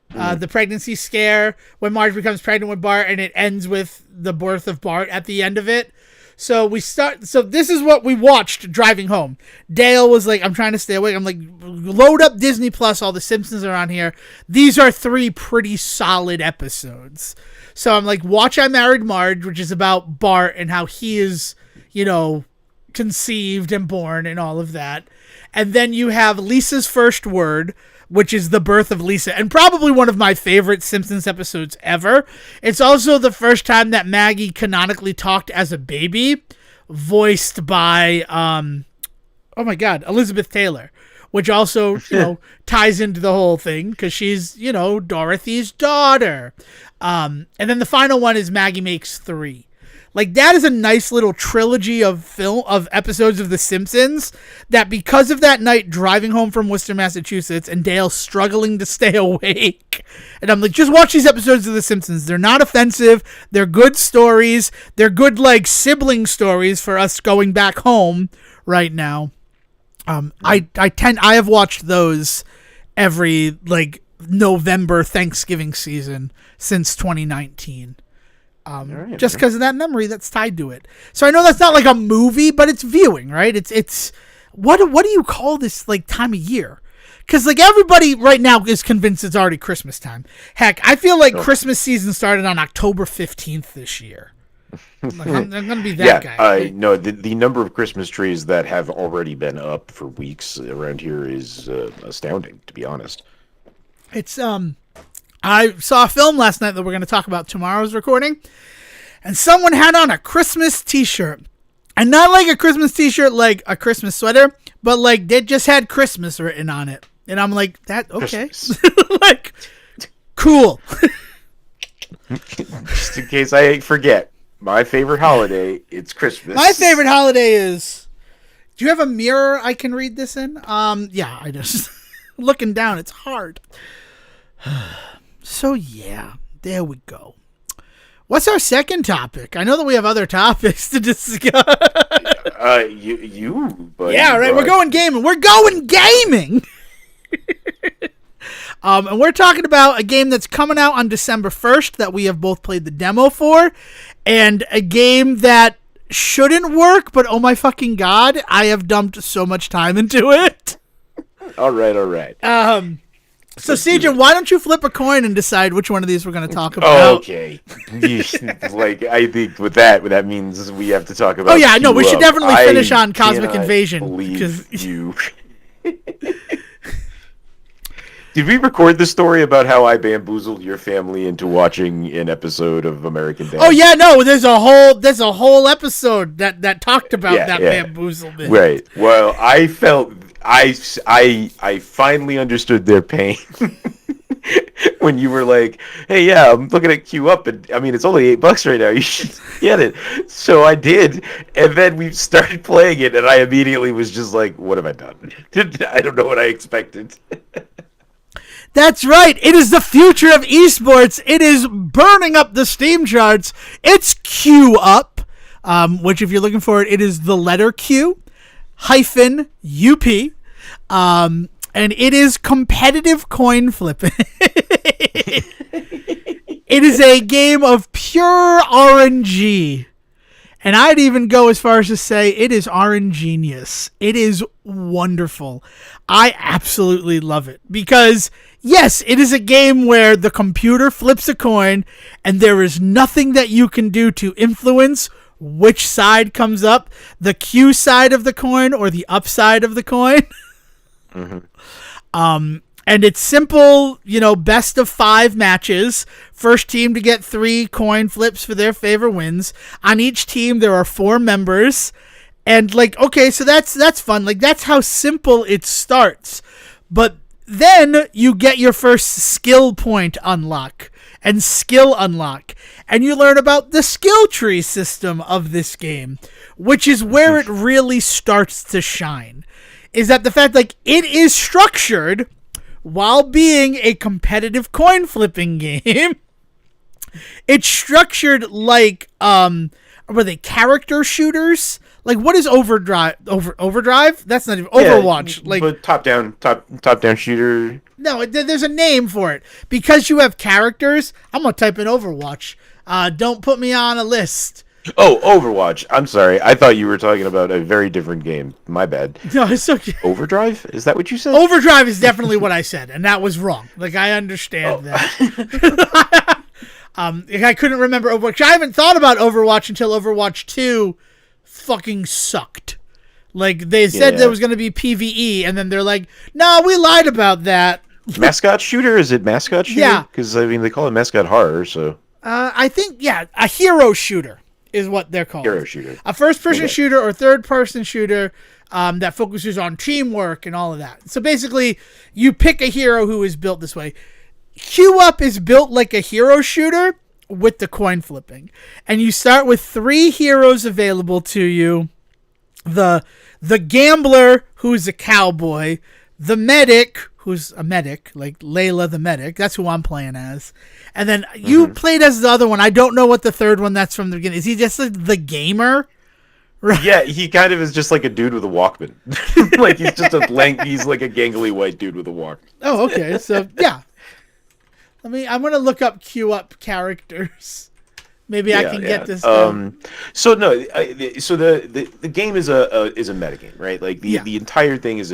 the pregnancy scare, when Marge becomes pregnant with Bart, and it ends with the birth of Bart at the end of it. So this is what we watched driving home. Dale was like, I'm trying to stay awake. I'm like, load up Disney Plus, all the Simpsons are on here. These are 3 pretty solid episodes. So I'm like, watch I Married Marge, which is about Bart and how he is, you know, conceived and born and all of that. And then you have Lisa's First Word, which is the birth of Lisa, and probably one of my favorite Simpsons episodes ever. It's also the first time that Maggie canonically talked as a baby, voiced by, oh my God, Elizabeth Taylor, which also, you know, ties into the whole thing because she's, you know, Dorothy's daughter. And then the final one is Maggie Makes 3. Like, that is a nice little trilogy of episodes of The Simpsons that, because of that night driving home from Worcester, Massachusetts, and Dale struggling to stay awake, and I'm like, just watch these episodes of The Simpsons. They're not offensive. They're good stories. They're good, like, sibling stories for us going back home right now. I have watched those every, like, November Thanksgiving season since 2019. Just because of that memory that's tied to it. So I know that's not like a movie, but it's viewing, right? It's what do you call this, like, time of year? Because, like, everybody right now is convinced it's already Christmas time. Heck, I feel like Christmas season started on October 15th this year. Like, I'm going to be that guy. No, the number of Christmas trees that have already been up for weeks around here is astounding, to be honest. It's I saw a film last night that we're going to talk about tomorrow's recording, and someone had on a Christmas t-shirt. And not like a Christmas t-shirt like a Christmas sweater, but like they just had Christmas written on it. And I'm like, that, okay. Like, cool. Just in case I forget, my favorite holiday, it's Christmas. My favorite holiday is, do you have a mirror I can read this in? Yeah, I just, looking down, it's hard. So yeah, there we go. What's our second topic? I know that we have other topics to discuss. But yeah, right. We're going gaming. And we're talking about a game that's coming out on December 1st that we have both played the demo for, and a game that shouldn't work, but oh my fucking god, I have dumped so much time into it. All right. So, Sejan, why don't you flip a coin and decide which one of these we're going to talk about? Okay. Like, I think with that means we have to talk about. Oh yeah, no, we should definitely finish on Cosmic cannot Invasion. Believe you. Did we record the story about how I bamboozled your family into watching an episode of American Dad? Oh yeah, no, there's a whole episode that talked about that bamboozlement. Right. Well, I felt I finally understood their pain when you were like, "Hey, yeah, I'm looking at Q Up, and I mean, it's only $8 right now. You should get it." So I did, and then we started playing it, and I immediately was just like, "What have I done? I don't know what I expected." That's right. It is the future of esports. It is burning up the Steam charts. It's Q Up, which if you're looking for it, it is the letter Q hyphen UP. And it is competitive coin flipping. It is a game of pure RNG. And I'd even go as far as to say it is RNGenius. It is wonderful. I absolutely love it because, yes, it is a game where the computer flips a coin and there is nothing that you can do to influence which side comes up, the Q side of the coin or the up side of the coin. And it's simple, best of 5 matches. First team to get 3 coin flips for their favor wins. On each team, there are 4 members. And okay, so that's fun. That's how simple it starts. But then you get your first skill point unlock and skill unlock. And you learn about the skill tree system of this game, which is where it really starts to shine. Is that the fact it is structured while being a competitive coin flipping game. It's structured like were they character shooters? What is Overdrive? Overdrive? That's not even Overwatch. But top down shooter. No, there's a name for it. Because you have characters, I'm gonna type in Overwatch. Don't put me on a list. Oh, Overwatch. I'm sorry. I thought you were talking about a very different game. My bad. No, it's okay. Overdrive? Is that what you said? Overdrive is definitely what I said, and that was wrong. I understand that. I couldn't remember Overwatch. I haven't thought about Overwatch until Overwatch 2 fucking sucked. They said there was going to be PvE, and then they're like, no, we lied about that. Mascot shooter? Is it mascot shooter? Yeah. Because, they call it mascot horror, so... I think, a hero shooter is what they're called. Hero shooter. A first-person shooter or third-person shooter that focuses on teamwork and all of that. So basically, you pick a hero who is built this way. Q Up is built like a hero shooter with the coin flipping. And you start with 3 heroes available to you. The gambler, who's a cowboy. The medic, who's a medic, like Layla the medic. That's who I'm playing as. And then you played as the other one. I don't know what the third one that's from the beginning. Is he just the gamer? Right. Yeah, he kind of is just like a dude with a Walkman. He's just he's like a gangly white dude with a Walkman. Oh, okay. So, yeah. I'm going to look up Q Up characters. Maybe I can get this done. So the game is a metagame, right? The entire thing is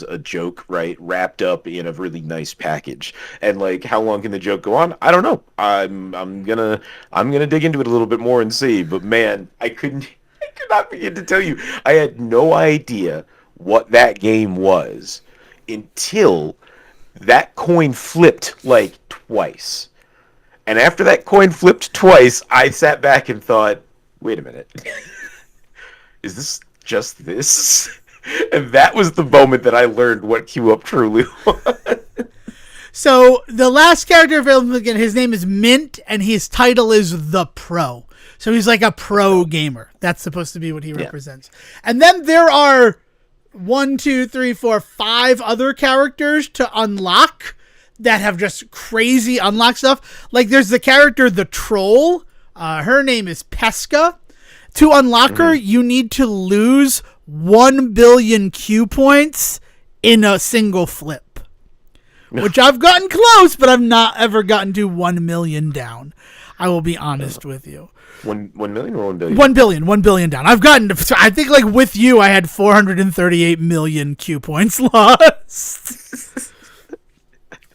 a joke, right? Wrapped up in a really nice package. And how long can the joke go on? I don't know. I'm gonna dig into it a little bit more and see. But man, I could not begin to tell you. I had no idea what that game was until that coin flipped twice. And after that coin flipped twice, I sat back and thought, wait a minute. Is this just this? And that was the moment that I learned what Q Up truly was. So the last character available again, his name is Mint, and his title is The Pro. So he's like a pro gamer. That's supposed to be what he represents. And then there are 5 other characters to unlock that have just crazy unlock stuff. There's the character, the Troll. Her name is Pesca. To unlock her, you need to lose 1 billion Q points in a single flip. Which I've gotten close, but I've not ever gotten to 1 million down. I will be honest with you. 1 million or 1 billion? 1 billion down. I've gotten to, I think like with you, I had 438 million Q points lost.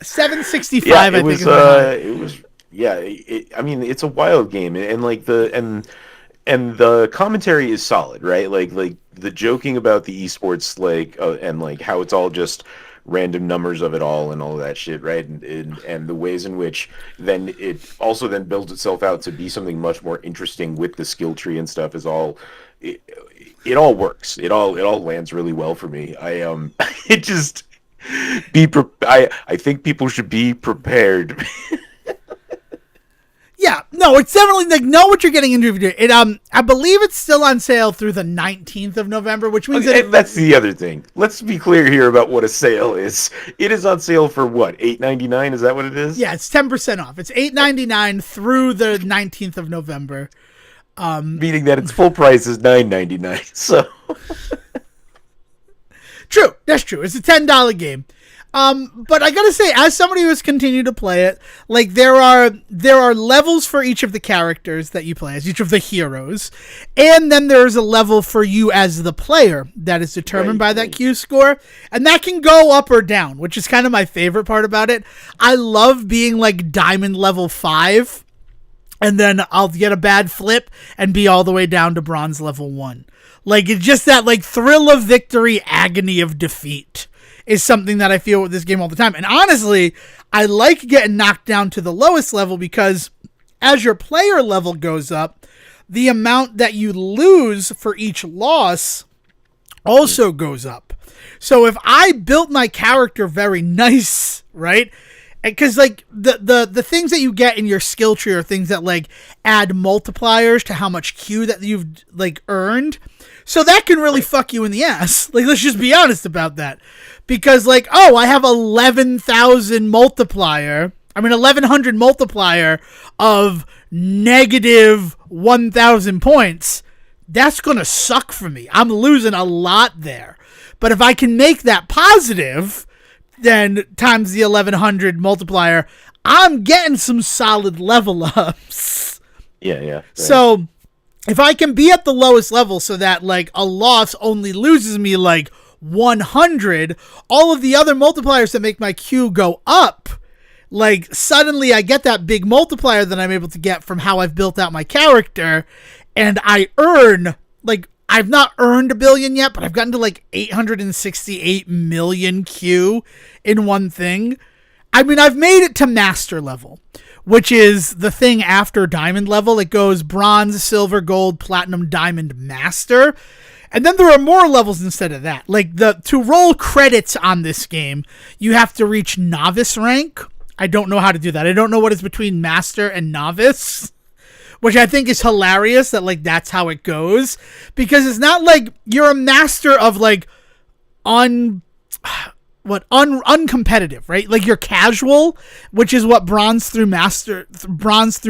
765, I think. It was. Yeah, I mean, it's a wild game, and like the commentary is solid, right? Like the joking about the esports, like and like how it's all just random numbers of it all and all of that shit, right? And the ways in which then it also then builds itself out to be something much more interesting with the skill tree and stuff is all. It all works. It all lands really well for me. It just I think people should be prepared. Yeah, no, it's definitely like know what you're getting into. It I believe it's still on sale through the 19th of November, which means that's the other thing. Let's be clear here about what a sale is. It is on sale for what, $8.99? Is that what it is? Yeah, it's 10% off. It's $8.99 through the 19th of November. Meaning that its full price is $9.99. So true, that's true. It's a $10 game. But I gotta say, as somebody who has continued to play it, like there are levels for each of the characters that you play as, each of the heroes, and then there's a level for you as the player that is determined by that Q score, and that can go up or down, which is kind of my favorite part about it. I love being like diamond level 5, and then I'll get a bad flip and be all the way down to bronze level 1. Like it's just that like thrill of victory, agony of defeat is something that I feel with this game all the time. And honestly, I like getting knocked down to the lowest level because as your player level goes up, the amount that you lose for each loss also goes up. So if I built my character very nice, right? Because like the things that you get in your skill tree are things that like add multipliers to how much Q that you've like earned. So that can really fuck you in the ass. Like, let's just be honest about that. Because, like, oh, I have 11,000 multiplier. 1100 multiplier of negative 1,000 points. That's going to suck for me. I'm losing a lot there. But if I can make that positive, then times the 1100 multiplier, I'm getting some solid level ups. Yeah. Right. So if I can be at the lowest level so that, like, a loss only loses me, like, 100, all of the other multipliers that make my Q go up, like suddenly I get that big multiplier that I'm able to get from how I've built out my character, and I earn, like, I've not earned 1 billion yet, but I've gotten to like 868 million Q in one thing. I've made it to master level, which is the thing after diamond level. It goes bronze, silver, gold, platinum, diamond, master. And then there are more levels instead of that. Like, to roll credits on this game, you have to reach novice rank. I don't know how to do that. I don't know what is between master and novice, which I think is hilarious that, like, that's how it goes. Because it's not like you're a master of, like, uncompetitive, right? Like, you're casual, which is what bronze through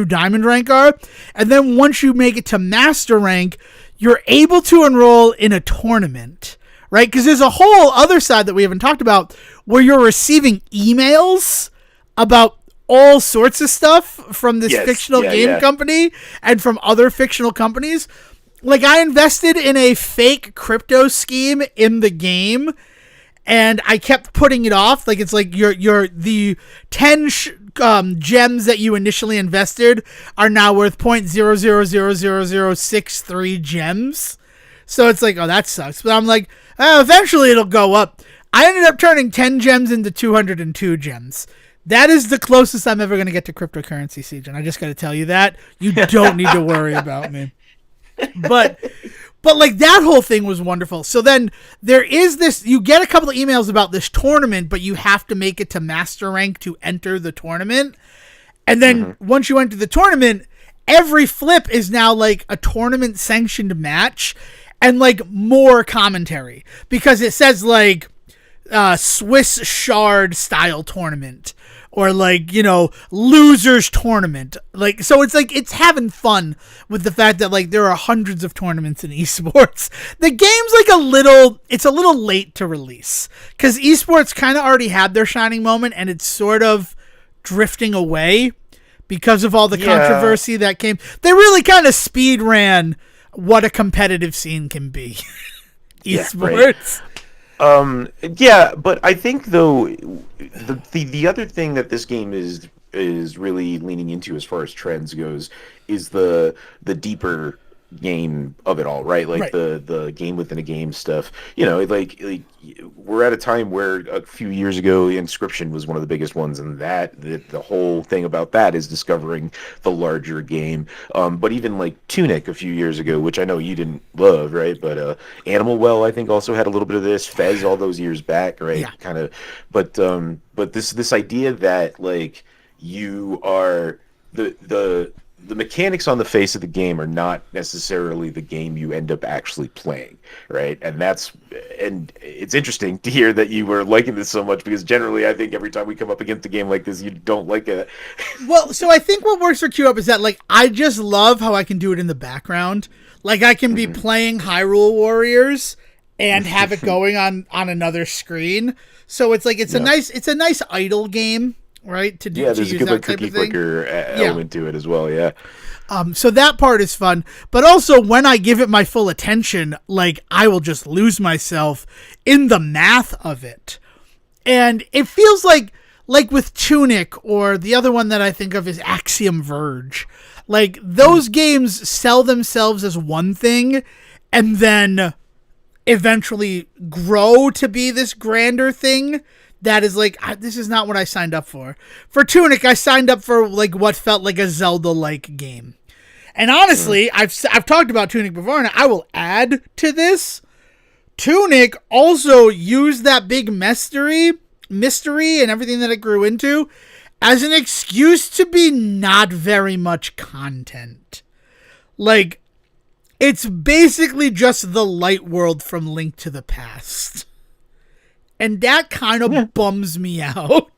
diamond rank are. And then once you make it to master rank, you're able to enroll in a tournament, right? Because there's a whole other side that we haven't talked about where you're receiving emails about all sorts of stuff from this fictional game company and from other fictional companies. Like, I invested in a fake crypto scheme in the game, and I kept putting it off. Like, it's like the 10 gems that you initially invested are now worth 0.000063 gems. So it's like, oh, that sucks. But I'm like, oh, eventually it'll go up. I ended up turning 10 gems into 202 gems. That is the closest I'm ever going to get to cryptocurrency, Siege. And I just got to tell you that. You don't need to worry about me. But like, that whole thing was wonderful. So then there is this, you get a couple of emails about this tournament, but you have to make it to master rank to enter the tournament. And then once you enter the tournament, every flip is now like a tournament sanctioned match and like more commentary, because it says like Swiss shard style tournament, or like, you know, losers tournament. Like, so it's like, it's having fun with the fact that like there are hundreds of tournaments in esports. The game's like it's a little late to release because esports kind of already had their shining moment and it's sort of drifting away because of all the controversy that came. They really kind of speed ran what a competitive scene can be. Esports. Yeah, but I think though the other thing that this game is really leaning into as far as trends goes is the deeper game of it all, right? Like the game within a game stuff. You know, like we're at a time where a few years ago Inscription was one of the biggest ones, and the whole thing about that is discovering the larger game. But even like Tunic a few years ago, which I know you didn't love, right? But Animal Well I think also had a little bit of this. Fez all those years back, right? Yeah. Kind of, but this idea that like you are the mechanics on the face of the game are not necessarily the game you end up actually playing, right? And it's interesting to hear that you were liking this so much, because generally I think every time we come up against a game like this, you don't like it. Well, so I think what works for Queue Up is that, like, I just love how I can do it in the background. Like, I can be playing Hyrule Warriors and have it going on another screen. So it's like it's a nice idle game. Right, to do. Yeah, there's to a use good like that cookie clicker element to it as well. Yeah. So that part is fun, but also when I give it my full attention, like I will just lose myself in the math of it, and it feels like with Tunic, or the other one that I think of is Axiom Verge. Like those games sell themselves as one thing, and then eventually grow to be this grander thing. That is like, this is not what I signed up for. For Tunic, I signed up for like what felt like a Zelda-like game. And honestly, I've talked about Tunic before, and I will add to this. Tunic also used that big mystery and everything that it grew into as an excuse to be not very much content. Like, it's basically just the light world from Link to the Past. And that kind of bums me out.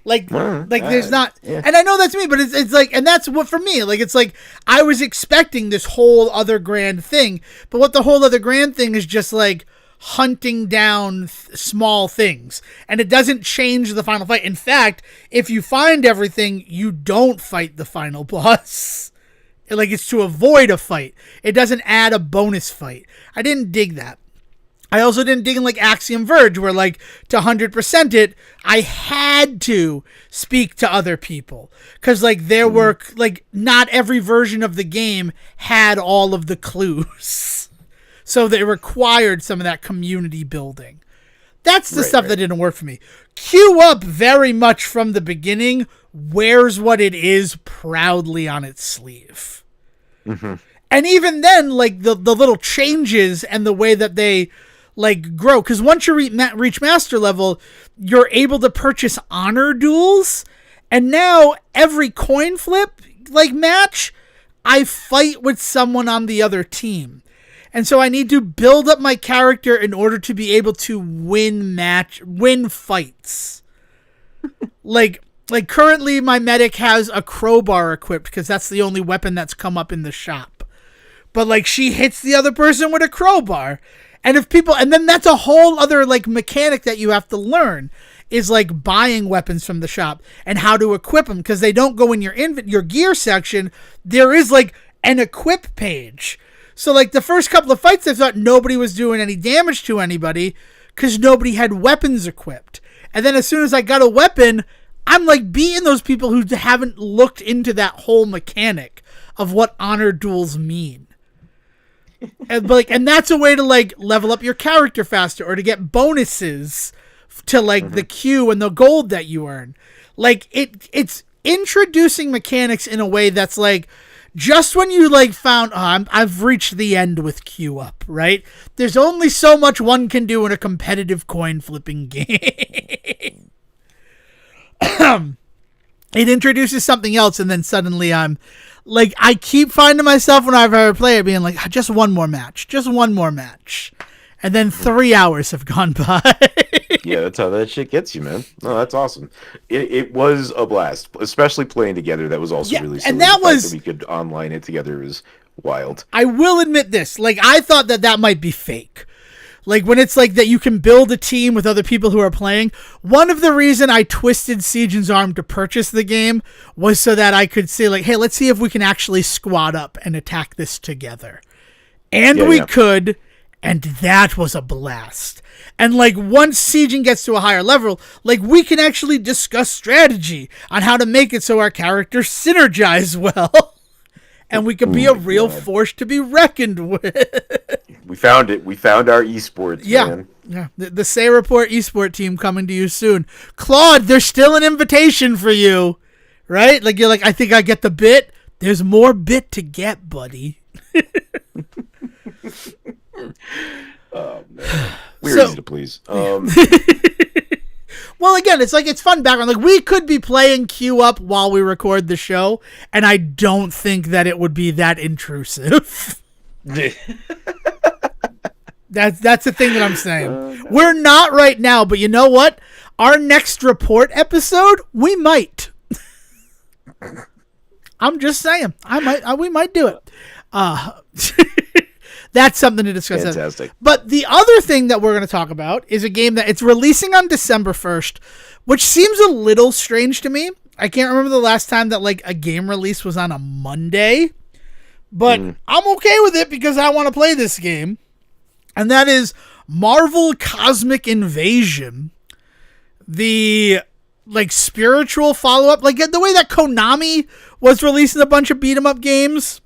There's not, and I know that's me, but it's like, and that's what for me, like, it's like, I was expecting this whole other grand thing, but what the whole other grand thing is just like hunting down small things, and it doesn't change the final fight. In fact, if you find everything, you don't fight the final boss. Like, it's to avoid a fight. It doesn't add a bonus fight. I didn't dig that. I also didn't dig in like Axiom Verge, where like to 100% it, I had to speak to other people. Cause like there were like not every version of the game had all of the clues. So they required some of that community building. That's the stuff that didn't work for me. Queue Up very much from the beginning wears what it is proudly on its sleeve. Mm-hmm. And even then, like the little changes and the way that they like grow, because once you reach master level, you're able to purchase honor duels, and now every coin flip like match, I fight with someone on the other team, and so I need to build up my character in order to be able to win fights. like currently my medic has a crowbar equipped because that's the only weapon that's come up in the shop, but like she hits the other person with a crowbar. And then that's a whole other like mechanic that you have to learn, is like buying weapons from the shop and how to equip them, because they don't go in your gear section. There is like an equip page. So like the first couple of fights, I thought nobody was doing any damage to anybody because nobody had weapons equipped. And then as soon as I got a weapon, I'm like beating those people who haven't looked into that whole mechanic of what honor duels mean. And that's a way to like level up your character faster, or to get bonuses to like the queue and the gold that you earn. Like it's introducing mechanics in a way that's like, just when you like found, I've reached the end with Queue Up, right? There's only so much one can do in a competitive coin flipping game. It introduces something else, and then suddenly I'm like, I keep finding myself whenever I play it being like, just one more match. And then 3 hours have gone by. Yeah, that's how that shit gets you, man. No, that's awesome. It was a blast, especially playing together. That was also really silly. And that was, that we could online it together was wild. I will admit this. Like, I thought that might be fake. Like when it's like that you can build a team with other people who are playing. One of the reason I twisted Siegen's arm to purchase the game was so that I could say like, hey, let's see if we can actually squad up and attack this together. And we could, and that was a blast. And like once Siegen gets to a higher level, like we can actually discuss strategy on how to make it so our characters synergize well. And we can be a real force to be reckoned with. We found it. We found our esports, man. Yeah. The Say Report esport team coming to you soon. Claude, there's still an invitation for you. Right? Like you're like, I think I get the bit. There's more bit to get, buddy. Oh man. We're easy to please. Well, again, it's like it's fun background. Like we could be playing Q up while we record the show, and I don't think that it would be that intrusive. That's the thing that I'm saying. We're not right now, but you know what? Our next report episode, we might. I'm just saying. We might do it. That's something to discuss. Fantastic. But the other thing that we're going to talk about is a game that it's releasing on December 1st, which seems a little strange to me. I can't remember the last time that like a game release was on a Monday, but I'm okay with it because I want to play this game. And that is Marvel Cosmic Invasion. The like spiritual follow-up, like the way that Konami was releasing a bunch of beat 'em up games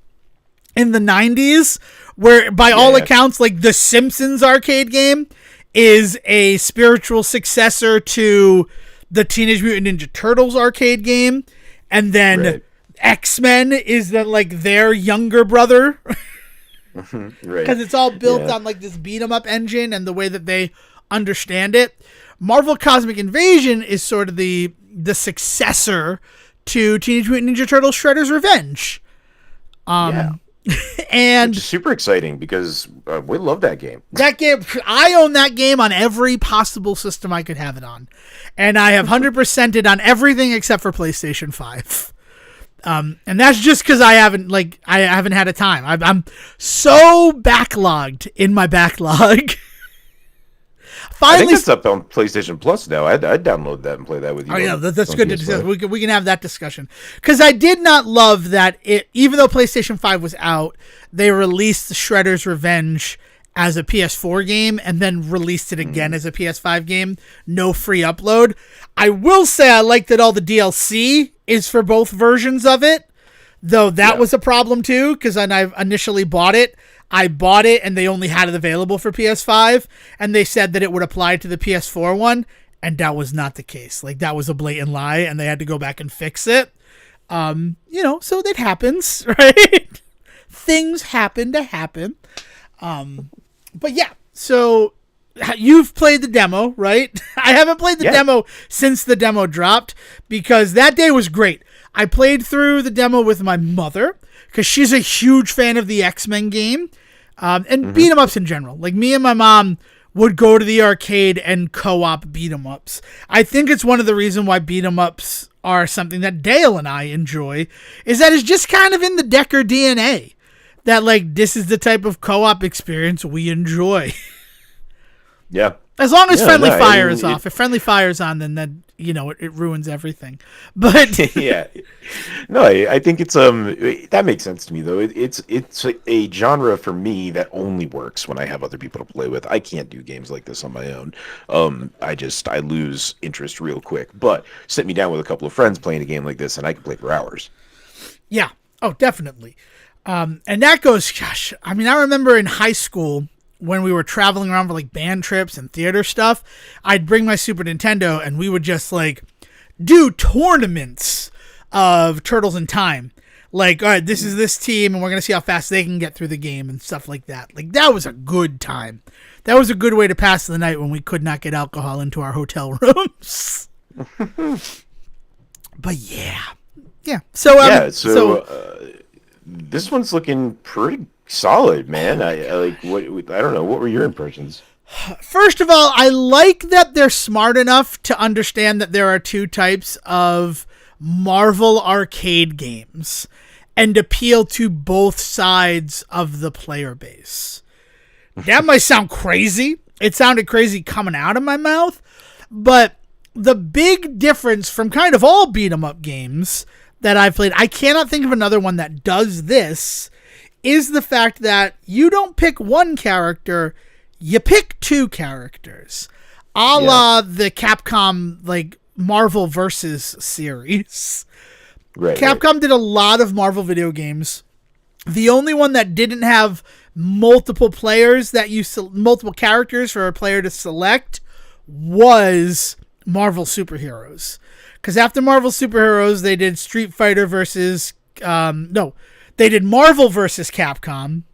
in the 90s, where by all accounts, like the Simpsons arcade game is a spiritual successor to the Teenage Mutant Ninja Turtles arcade game. And then X-Men is the, like their younger brother. Because it's all built on like this beat 'em up engine and the way that they understand it. Marvel Cosmic Invasion is sort of the successor to Teenage Mutant Ninja Turtles Shredder's Revenge. And it's super exciting because we love that game. That game, I own that game on every possible system I could have it on, and I have 100%ed on everything except for PlayStation 5. And that's just because I haven't had a time. I'm so backlogged in my backlog. Finally, I think it's up on PlayStation Plus now. I'd download that and play that with you. Oh yeah, that's good to discuss. We can have that discussion because I did not love that even though PlayStation 5 was out, they released the Shredder's Revenge as a PS4 game and then released it again as a PS5 game. No free upload. I will say I like that all the DLC is for both versions of it, though that was a problem too because when I initially bought it, I bought it and they only had it available for PS5 and they said that it would apply to the PS4 one, and that was not the case. Like that was a blatant lie and they had to go back and fix it. So that happens, right? Things happen to happen. But yeah, so you've played the demo, right? I haven't played the demo since the demo dropped because that day was great. I played through the demo with my mother because she's a huge fan of the X-Men game and beat 'em ups in general. Like me and my mom would go to the arcade and co-op beat 'em ups. I think it's one of the reasons why beat 'em ups are something that Dale and I enjoy, is that it's just kind of in the Decker DNA that like this is the type of co-op experience we enjoy. Yeah. As long as friendly fire is off. If friendly fire is on, then it ruins everything. But yeah, no, I think it's that makes sense to me though. It's a genre for me that only works when I have other people to play with. I can't do games like this on my own. I lose interest real quick. But sit me down with a couple of friends playing a game like this, and I can play for hours. Yeah. Oh, definitely. And that goes. Gosh, I mean, I remember in high school, when we were traveling around for like band trips and theater stuff, I'd bring my Super Nintendo and we would just like do tournaments of Turtles in Time. Like, all right, this is this team and we're going to see how fast they can get through the game and stuff like that. Like that was a good time. That was a good way to pass the night when we could not get alcohol into our hotel rooms. But yeah. So this one's looking pretty solid, man. I don't know. What were your impressions? First of all, I like that they're smart enough to understand that there are two types of Marvel arcade games and appeal to both sides of the player base. That might sound crazy, it sounded crazy coming out of my mouth, but the big difference from kind of all beat 'em up games that I've played, I cannot think of another one that does this, is the fact that you don't pick one character, you pick two characters. A la the Capcom, like, Marvel vs. series. Right. Capcom did a lot of Marvel video games. The only one that didn't have multiple players multiple characters for a player to select was Marvel Superheroes. Because after Marvel Superheroes, they did Street Fighter versus... they did Marvel versus Capcom.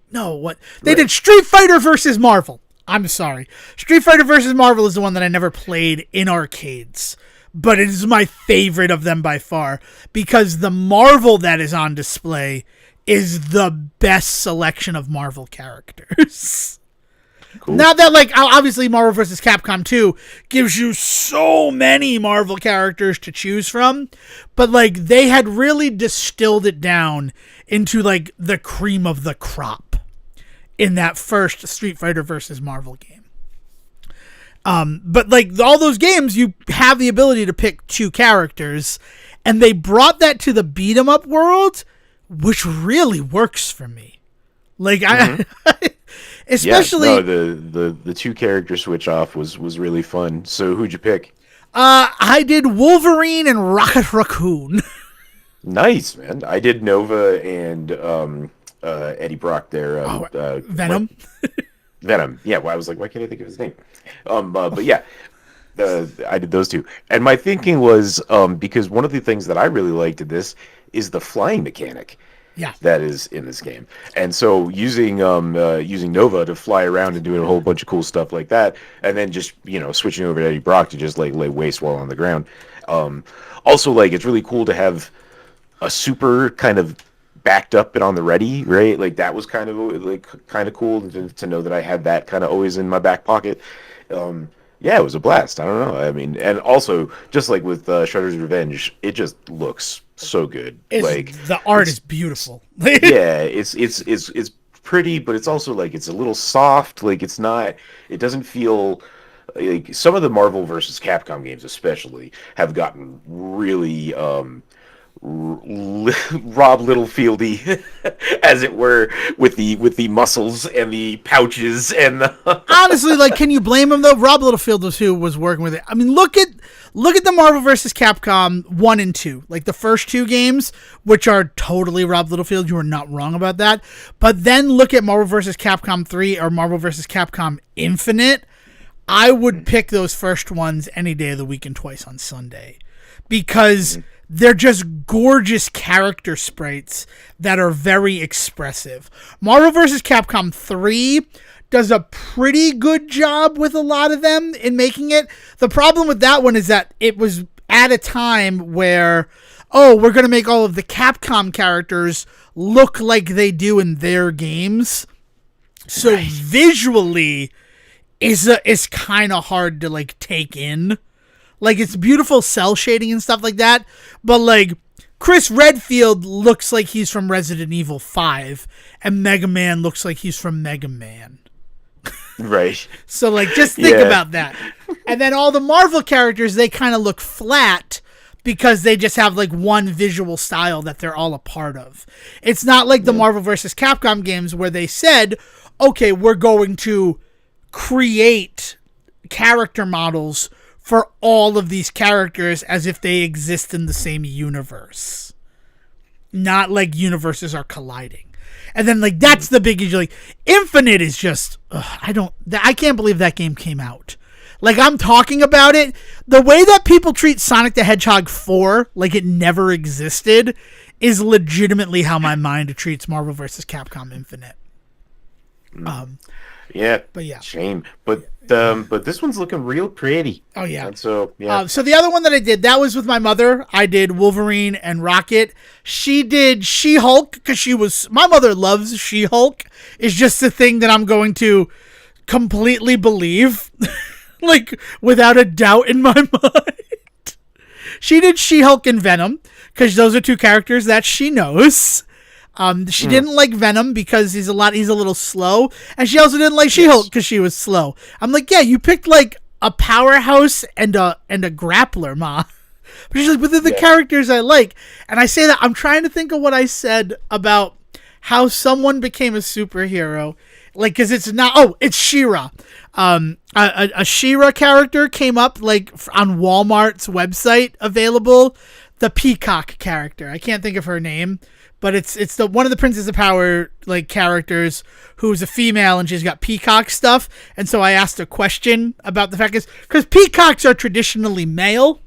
They did Street Fighter versus Marvel. I'm sorry. Street Fighter versus Marvel is the one that I never played in arcades. But it is my favorite of them by far. Because the Marvel that is on display is the best selection of Marvel characters. Cool. Not that, like, obviously Marvel vs. Capcom 2 gives you so many Marvel characters to choose from, but, like, they had really distilled it down into, like, the cream of the crop in that first Street Fighter vs. Marvel game. But, like, all those games, you have the ability to pick two characters, and they brought that to the beat-em-up world, which really works for me. Like, especially the two character switch off was really fun. So who'd you pick? I did Wolverine and Rocket Raccoon. Nice, man. I did Nova and Eddie Brock there. Venom. Venom. Yeah. Well, I was like, why can't I think of his name? But yeah, I did those two. And my thinking was because one of the things that I really liked in this is the flying mechanic. Yeah. That is in this game. And so using Nova to fly around and doing a whole bunch of cool stuff like that, and then just, switching over to Eddie Brock to just like lay waste while on the ground. Also, like, it's really cool to have a super kind of backed up and on the ready, right? Like, that was kind of cool to know that I had that kind of always in my back pocket. Yeah, it was a blast. I don't know. I mean, and also, just like with Shredder's Revenge, it just looks so good. The art is beautiful. Yeah, it's pretty, but it's also like it's a little soft. Like, it doesn't feel like some of the Marvel versus Capcom games, especially, have gotten really Rob Littlefieldy, as it were, with the muscles and the pouches and the honestly, like, can you blame him though? Rob Littlefield was who was working with it. I mean, look at the Marvel vs. Capcom 1 and 2, like the first two games, which are totally Rob Littlefield. You are not wrong about that. But then look at Marvel vs. Capcom 3 or Marvel vs. Capcom Infinite. I would pick those first ones any day of the week and twice on Sunday, because they're just gorgeous character sprites that are very expressive. Marvel vs. Capcom 3 does a pretty good job with a lot of them in making it. The problem with that one is that it was at a time where, we're going to make all of the Capcom characters look like they do in their games. So visually is kind of hard to, like, take in. Like, it's beautiful cell shading and stuff like that, but, like, Chris Redfield looks like he's from Resident Evil 5, and Mega Man looks like he's from Mega Man. Right. So, like, just think about that. And then all the Marvel characters, they kind of look flat because they just have, like, one visual style that they're all a part of. It's not like the Marvel vs. Capcom games where they said, okay, we're going to create character models for all of these characters as if they exist in the same universe. Not like universes are colliding. And then, like, that's the big issue. Like, Infinite is just, I can't believe that game came out. Like, I'm talking about it. The way that people treat Sonic the Hedgehog 4 like it never existed is legitimately how my mind treats Marvel vs. Capcom Infinite. Yeah, but yeah, shame. But this one's looking real pretty. Oh yeah. And so yeah. So the other one that I did, that was with my mother. I did Wolverine and Rocket. She did She-Hulk because my mother loves She-Hulk. It's just a thing that I'm going to completely believe, like, without a doubt in my mind. She did She-Hulk and Venom because those are two characters that she knows. She didn't like Venom because he's a little slow, and she also didn't like She-Hulk because she was slow. I'm like, yeah, you picked like a powerhouse and a grappler, ma. But she's like, but they're the characters I like. And I say that I'm trying to think of what I said about how someone became a superhero. Like, because it's not, it's She-Ra. A She-Ra character came up like on Walmart's website available. The Peacock character. I can't think of her name, but it's the one of the Princess of Power like characters who's a female and she's got peacock stuff. And so I asked a question about the fact is because peacocks are traditionally male.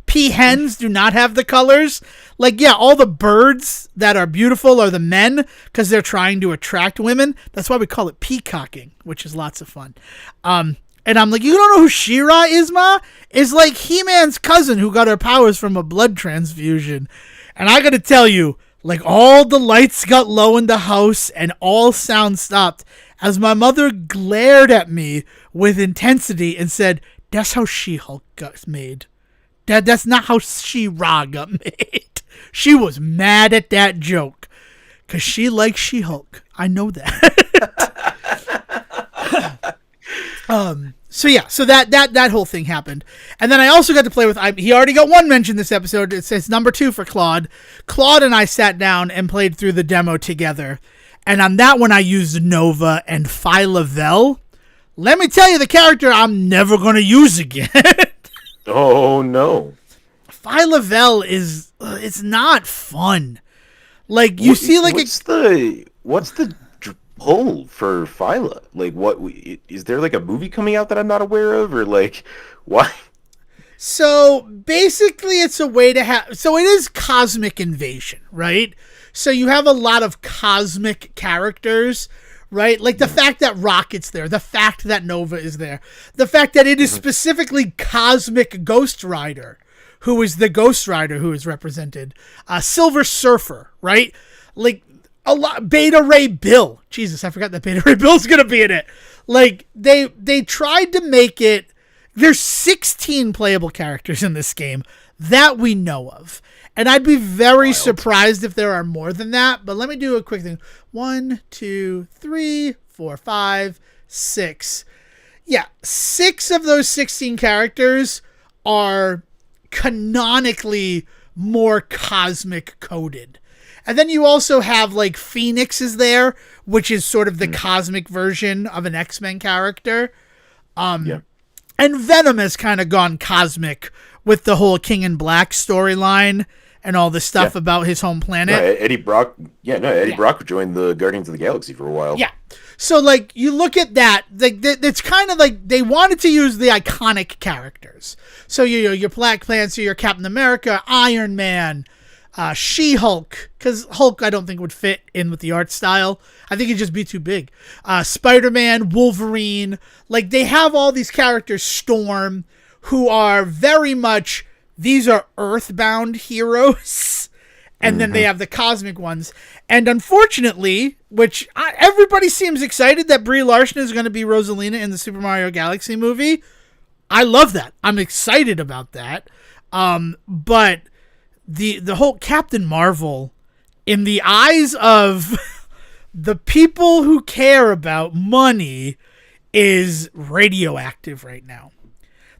Peahens do not have the colors. Like, yeah, all the birds that are beautiful are the men because they're trying to attract women. That's why we call it peacocking, which is lots of fun. And I'm like, you don't know who She-Ra is, ma? Is like He-Man's cousin who got her powers from a blood transfusion. And I got to tell you, like, all the lights got low in the house and all sound stopped as my mother glared at me with intensity and said, that's how She-Hulk got made. That's not how She-Ra got made. She was mad at that joke because she likes She-Hulk. I know that. So that whole thing happened. And then I also got to play with, he already got one mention this episode. It says number 2 for Claude. Claude and I sat down and played through the demo together. And on that one, I used Nova and Phyla-Vell. Let me tell you the character I'm never going to use again. Oh, no. Phyla-Vell is, it's not fun. Like, you see, like... What's the pull for Phyla? Like, what... Is there, like, a movie coming out that I'm not aware of? Or, like, why? So, basically, it's a way to have... So, it is cosmic invasion, right? So, you have a lot of cosmic characters... Right? Like the fact that Rocket's there, the fact that Nova is there, the fact that it is specifically Cosmic Ghost Rider, who is the Ghost Rider who is represented. Silver Surfer, right? Like a lot. Beta Ray Bill. Jesus, I forgot that Beta Ray Bill's going to be in it. Like they tried to make it. There's 16 playable characters in this game that we know of. And I'd be very surprised if there are more than that. But let me do a quick thing. 1, 2, 3, 4, 5, 6. Yeah, 6 of those 16 characters are canonically more cosmic coded. And then you also have like Phoenix is there, which is sort of the cosmic version of an X-Men character. And Venom has kind of gone cosmic with the whole King in Black storyline. And all this stuff about his home planet. No, Eddie Brock joined the Guardians of the Galaxy for a while. Yeah. So, like, you look at that, like, it's kind of like they wanted to use the iconic characters. So, your Black Panther, your Captain America, Iron Man, She-Hulk, because Hulk I don't think would fit in with the art style. I think he'd just be too big. Spider-Man, Wolverine. Like, they have all these characters, Storm, who are very much... These are Earthbound heroes, and then they have the cosmic ones. And unfortunately, everybody seems excited that Brie Larson is going to be Rosalina in the Super Mario Galaxy movie. I love that. I'm excited about that. But the whole Captain Marvel, in the eyes of the people who care about money, is radioactive right now.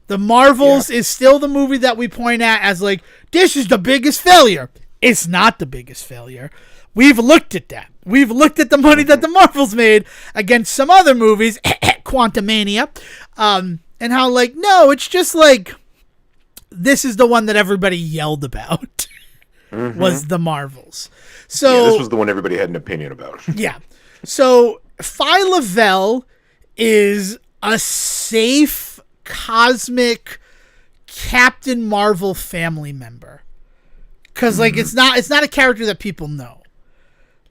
The Marvels is still the movie that we point at as like, this is the biggest failure. It's not the biggest failure. We've looked at that. We've looked at the money that the Marvels made against some other movies, Quantumania, and how like, no, it's just like, this is the one that everybody yelled about was the Marvels. So this was the one everybody had an opinion about. Yeah. So Phyla-Vell is a safe cosmic Captain Marvel family member, because like it's not a character that people know.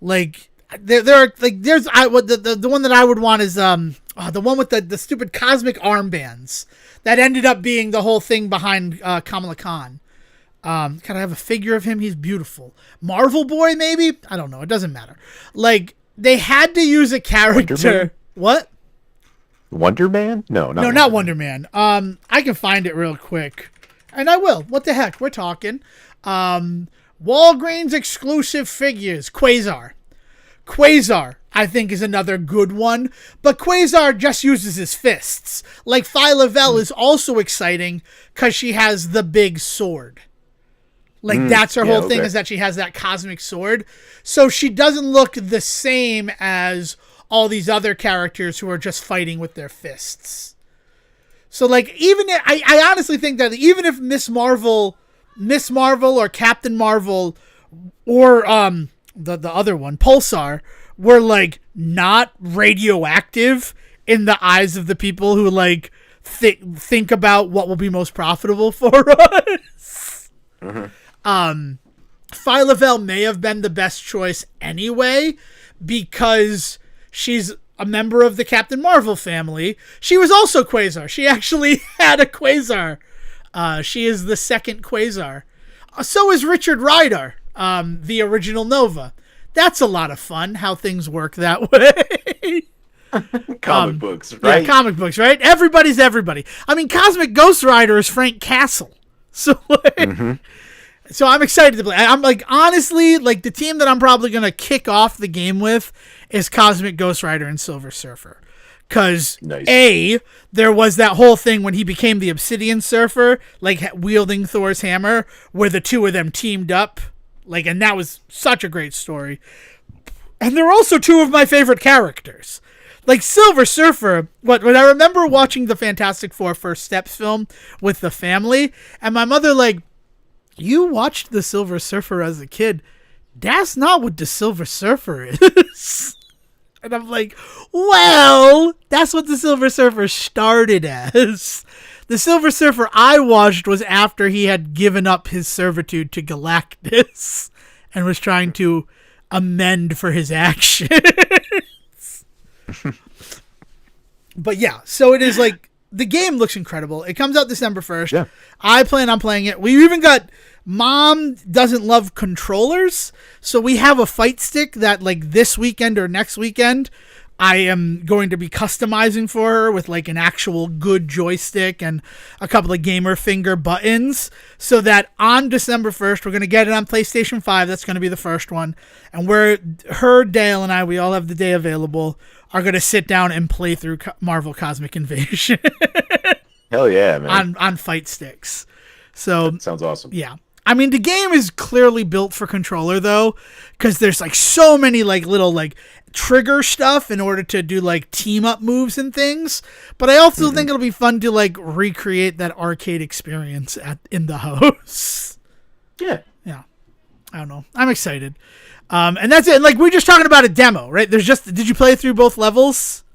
Like there are like there's the one that I would want is the one with the stupid cosmic armbands that ended up being the whole thing behind Kamala Khan. Can I have a figure of him? He's beautiful. Marvel Boy, maybe? I don't know. It doesn't matter. Like they had to use a character. What? Wonder Man? No, not Wonder Man. I can find it real quick, and I will. What the heck? We're talking. Walgreens exclusive figures, Quasar. Quasar, I think, is another good one, but Quasar just uses his fists. Like, Phyla-Vell is also exciting because she has the big sword. Like, that's her whole thing, is that she has that cosmic sword. So she doesn't look the same as all these other characters who are just fighting with their fists. So, like, I honestly think that even if Miss Marvel or Captain Marvel or the other one, Pulsar, were, like, not radioactive in the eyes of the people who, like, think about what will be most profitable for us. Phyla-Vell may have been the best choice anyway, because she's a member of the Captain Marvel family. She was also Quasar. She actually had a Quasar. She is the second Quasar. So is Richard Rider, the original Nova. That's a lot of fun, how things work that way. Comic books, right? Yeah, comic books, right? Everybody's everybody. I mean, Cosmic Ghost Rider is Frank Castle. So, like, so I'm excited to play. I'm like, honestly, like, the team that I'm probably going to kick off the game with is Cosmic Ghost Rider and Silver Surfer. Because, nice. There was that whole thing when he became the Obsidian Surfer, like, wielding Thor's hammer, where the two of them teamed up. Like, and that was such a great story. And they're also two of my favorite characters. Like, Silver Surfer, when I remember watching the Fantastic Four First Steps film with the family, and my mother, like, you watched the Silver Surfer as a kid. That's not what the Silver Surfer is. And I'm like, well, that's what the Silver Surfer started as. The Silver Surfer I watched was after he had given up his servitude to Galactus and was trying to amend for his actions. But yeah, so it is like, the game looks incredible. It comes out December 1st. Yeah. I plan on playing it. We even got, Mom doesn't love controllers, so we have a fight stick that, like, this weekend or next weekend, I am going to be customizing for her with, like, an actual good joystick and a couple of gamer finger buttons, so that on December 1st, we're going to get it on PlayStation 5. That's going to be the first one. And Dale and I, we all have the day available, are going to sit down and play through Marvel Cosmic Invasion. Hell yeah, man. On fight sticks. So that sounds awesome. Yeah. I mean, the game is clearly built for controller, though, because there's, like, so many, like, little, like, trigger stuff in order to do, like, team-up moves and things. But I also think it'll be fun to, like, recreate that arcade experience in the house. Yeah. Yeah. I don't know. I'm excited. And that's it. And, like, we're just talking about a demo, right? Did you play through both levels?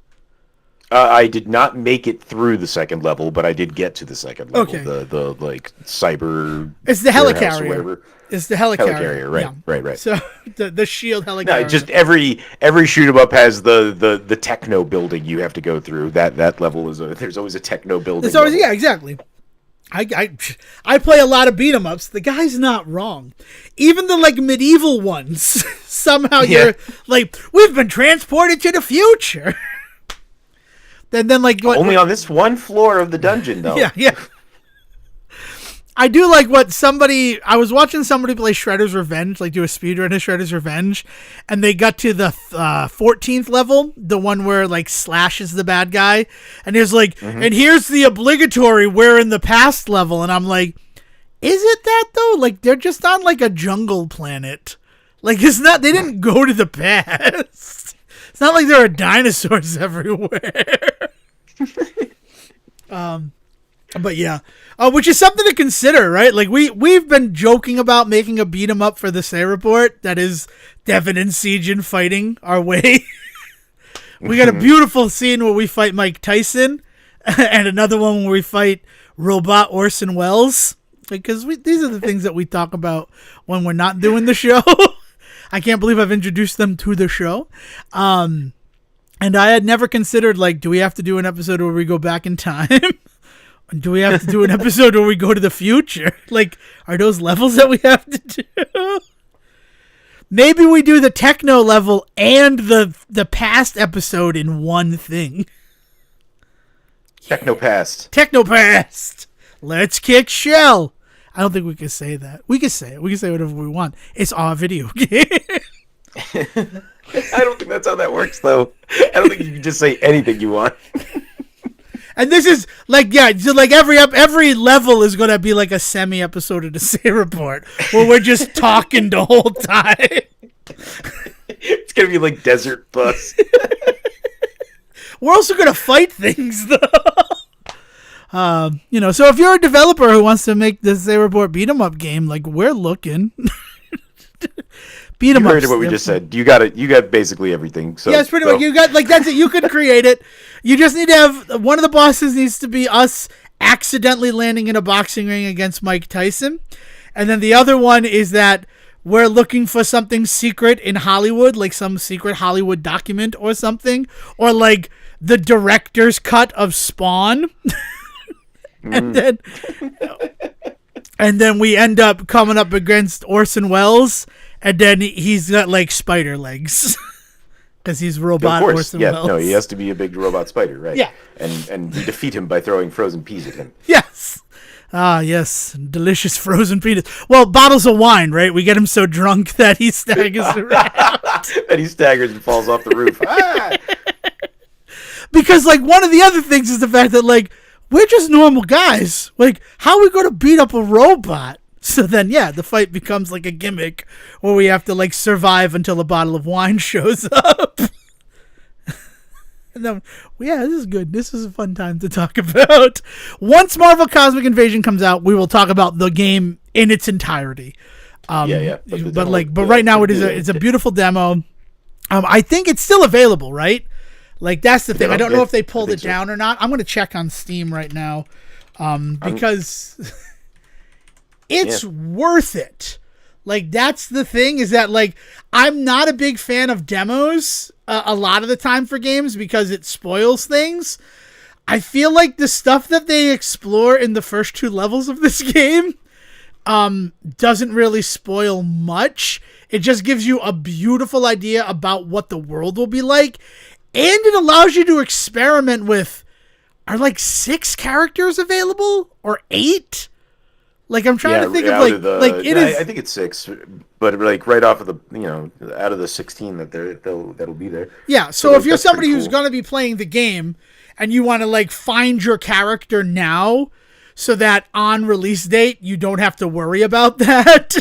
I did not make it through the second level, but I did get to the second level. Okay. The like cyber. It's the helicarrier. It's the helicarrier. Right. Yeah. Right. So the shield helicarrier. No, just every shoot 'em up has the techno building you have to go through. That level there's always a techno building. It's always, yeah, exactly. I play a lot of beat 'em ups. The guy's not wrong. Even the, like, medieval ones, somehow you're like, we've been transported to the future. Then like what, only on this one floor of the dungeon, though. Yeah. I do like I was watching somebody play Shredder's Revenge, like do a speedrun of Shredder's Revenge, and they got to the 14th level, the one where, like, Slash is the bad guy, and there's like, and here's the obligatory "we're in the past" level, and I'm like, is it that though? Like, they're just on, like, a jungle planet. Like, it's not, they didn't go to the past. It's not like there are dinosaurs everywhere. But yeah, which is something to consider, right? Like, we've been joking about making a beat 'em up for the Say Report that is Devin and Siegen fighting our way. We got a beautiful scene where we fight Mike Tyson, and another one where we fight Robot Orson Welles, because these are the things that we talk about when we're not doing the show. I can't believe I've introduced them to the show. And I had never considered, like, do we have to do an episode where we go back in time? Do we have to do an episode where we go to the future? Like, are those levels that we have to do? Maybe we do the techno level and the past episode in one thing. Techno past. Let's kick shell. I don't think we can say that. We can say it. We can say whatever we want. It's our video game. I don't think that's how that works, though. I don't think you can just say anything you want. And this is like, yeah, so like every level is gonna be like a semi-episode of the Say Report where we're just talking the whole time. It's gonna be like Desert Bus. We're also gonna fight things, though. So if you're a developer who wants to make the Say Report beat 'em up game, like, we're looking. Beat 'em up. You heard what we just said. You got basically everything. So, yeah, it's pretty much. You got, like, that's it. You can create it. You just need to have one of the bosses needs to be us accidentally landing in a boxing ring against Mike Tyson, and then the other one is that we're looking for something secret in Hollywood, like some secret Hollywood document or something, or like the director's cut of Spawn. And then we end up coming up against Orson Welles, and then he's got like spider legs because he's robot Orson Welles. No, he has to be a big robot spider, right? Yeah, and we defeat him by throwing frozen peas at him. Yes. Ah, yes, delicious frozen peanuts. Well, bottles of wine, right? We get him so drunk that he staggers around. And he staggers and falls off the roof. Ah! Because, like, one of the other things is the fact that, like, we're just normal guys. Like, how are we going to beat up a robot? So then, yeah, the fight becomes like a gimmick where we have to, like, survive until a bottle of wine shows up. And then, yeah, this is good. This is a fun time to talk about. Once Marvel Cosmic Invasion comes out, we will talk about the game in its entirety. But right now it's a beautiful demo. I think it's still available, right? Like, that's the thing. I don't know if they pulled it down or not. I'm going to check on Steam right now, because it's worth it. Like, that's the thing, is that, like, I'm not a big fan of demos a lot of the time for games because it spoils things. I feel like the stuff that they explore in the first 2 levels of this game doesn't really spoil much. It just gives you a beautiful idea about what the world will be like, and it allows you to experiment with, are like 6 characters available or 8? Like, I'm trying to think of I think it's 6, but like right off of the, out of the 16 that'll be there. Yeah. So if you're somebody who's going to be playing the game and you want to, like, find your character now so that on release date you don't have to worry about that,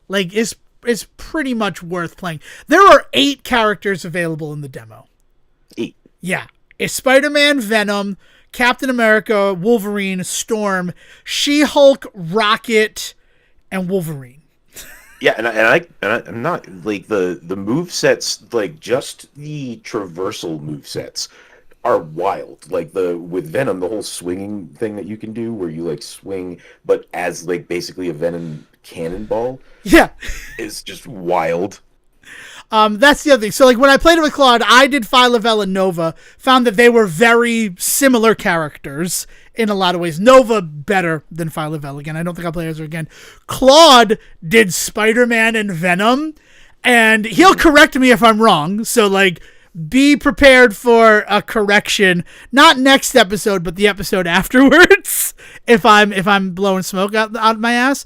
like, it's pretty much worth playing. There are 8 characters available in the demo. 8. Yeah. It's Spider-Man, Venom, Captain America, Wolverine, Storm, She-Hulk, Rocket, and Wolverine. Yeah, and I'm not, like, the movesets, like, just the traversal movesets are wild. Like, with Venom, the whole swinging thing that you can do where you, like, swing, but as, like, basically a Venom cannonball. Yeah. Is just wild. That's the other thing. So, like, when I played it with Claude, I did Phyla-Vell and Nova, found that they were very similar characters in a lot of ways. Nova better than Phyla-Vell. Again, I don't think I'll play as her again. Claude did Spider-Man and Venom, and he'll correct me if I'm wrong. So, like, be prepared for a correction. Not next episode, but the episode afterwards. if I'm blowing smoke out of my ass.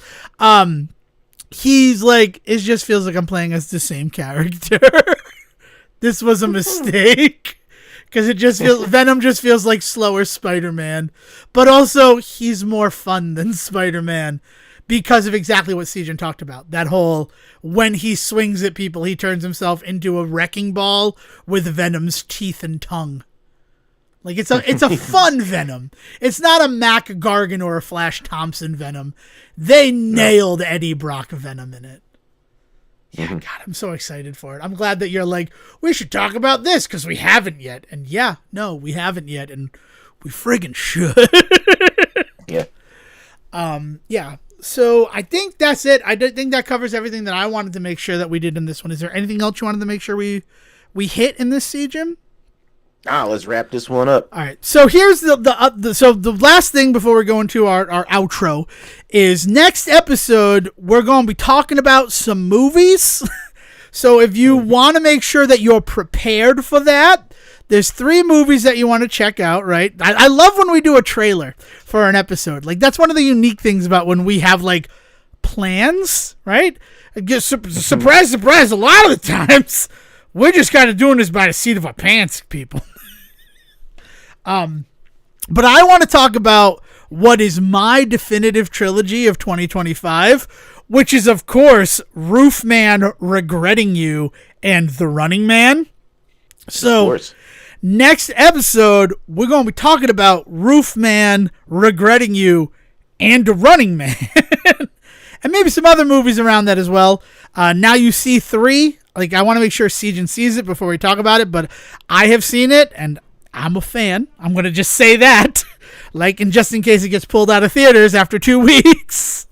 He's like, it just feels like I'm playing as the same character. This was a mistake. Because it just feels, Venom just feels like slower Spider-Man. But also, he's more fun than Spider-Man. Because of exactly what Sejan talked about. That whole, when he swings at people, he turns himself into a wrecking ball with Venom's teeth and tongue. Like, it's a fun Venom. It's not a Mac Gargan or a Flash Thompson Venom. They nailed Eddie Brock Venom in it. Yeah, God, I'm so excited for it. I'm glad that you're like, we should talk about this because we haven't yet. And yeah, no, we haven't yet, and we friggin' should. Yeah. Yeah. So I think that's it. I think that covers everything that I wanted to make sure that we did in this one. Is there anything else you wanted to make sure we hit in this Jim? Let's wrap this one up. All right. So here's the last thing before we go into our outro is next episode, we're going to be talking about some movies. So if you want to make sure that you're prepared for that, there's 3 movies that you want to check out, right? I love when we do a trailer for an episode. Like, that's one of the unique things about when we have, like, plans, right? Surprise, surprise, a lot of the times, we're just kind of doing this by the seat of our pants, people. But I want to talk about what is my definitive trilogy of 2025, which is, of course, Roofman, Regretting You, and The Running Man. So, next episode, we're going to be talking about Roofman, Regretting You, and The Running Man. And maybe some other movies around that as well. Now You See 3. Like, I want to make sure Sejan sees it before we talk about it, but I have seen it, and I'm a fan. I'm going to just say that. Like, and just in case it gets pulled out of theaters after 2 weeks.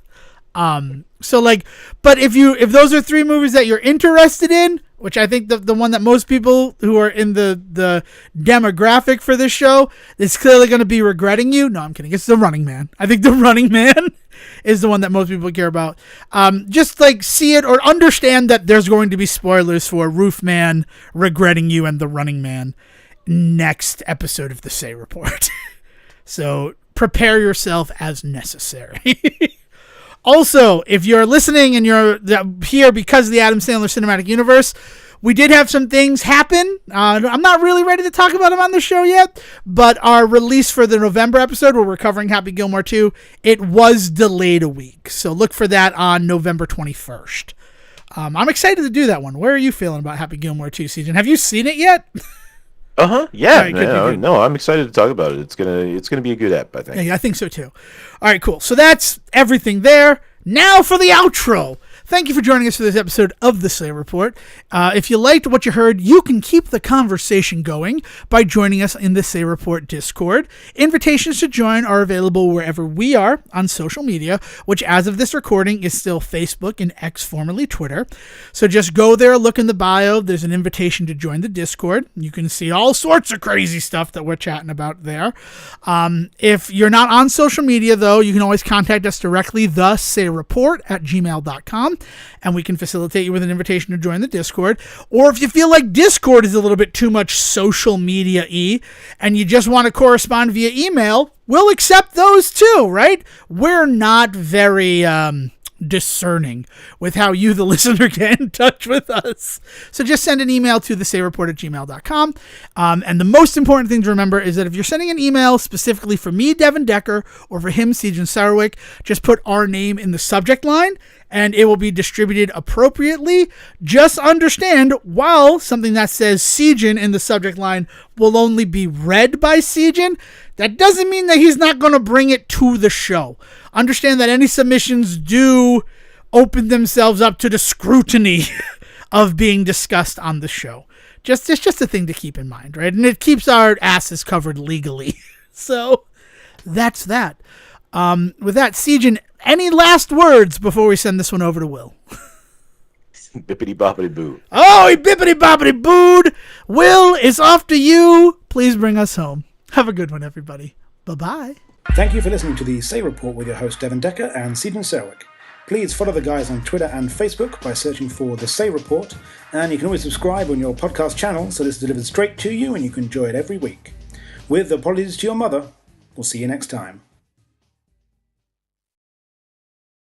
So, like, but if those are 3 movies that you're interested in, which I think the one that most people who are in the demographic for this show is clearly going to be Regretting You. No, I'm kidding. It's The Running Man. I think The Running Man is the one that most people care about. Just, like, see it or understand that there's going to be spoilers for Roofman, Regretting You, and The Running Man next episode of the Say Report. So prepare yourself as necessary. Also, if you're listening and you're here because of the Adam Sandler Cinematic Universe, we did have some things happen. I'm not really ready to talk about them on the show yet, but our release for the November episode where we're covering Happy Gilmore 2, it was delayed a week. So look for that on November 21st. I'm excited to do that one. Where are you feeling about Happy Gilmore 2 season? Have you seen it yet? Yeah. Right, good. No, I'm excited to talk about it. It's gonna be a good app, I think. Yeah, I think so too. All right, cool. So that's everything there. Now for the outro. Thank you for joining us for this episode of The Say Report. If you liked what you heard, you can keep the conversation going by joining us in the Say Report Discord. Invitations to join are available wherever we are on social media, which as of this recording is still Facebook and X, formerly Twitter. So just go there, look in the bio. There's an invitation to join the Discord. You can see all sorts of crazy stuff that we're chatting about there. If you're not on social media, though, you can always contact us directly, thesayreport@gmail.com. And we can facilitate you with an invitation to join the Discord. Or if you feel like Discord is a little bit too much social media-y and you just want to correspond via email, we'll accept those too, right? We're not very discerning with how you, the listener, get in touch with us. So just send an email to thesayreport@gmail.com. And the most important thing to remember is that if you're sending an email specifically for me, Devin Decker, or for him, Sejan Sarwick, just put our name in the subject line and it will be distributed appropriately. Just understand, while something that says Sejan in the subject line will only be read by Sejan, that doesn't mean that he's not going to bring it to the show. Understand that any submissions do open themselves up to the scrutiny of being discussed on the show. It's just a thing to keep in mind, right? And it keeps our asses covered legally. So that's that. With that, Sejan, any last words before we send this one over to Will? Bippity boppity boo. Oh, he bippity boppity booed. Will, it's off to you. Please bring us home. Have a good one, everybody. Bye-bye. Thank you for listening to the Say Report with your host Devin Decker and Sejan Sarwick. Please follow the guys on Twitter and Facebook by searching for The Say Report, and you can always subscribe on your podcast channel so this is delivered straight to you and you can enjoy it every week. With apologies to your mother, we'll see you next time.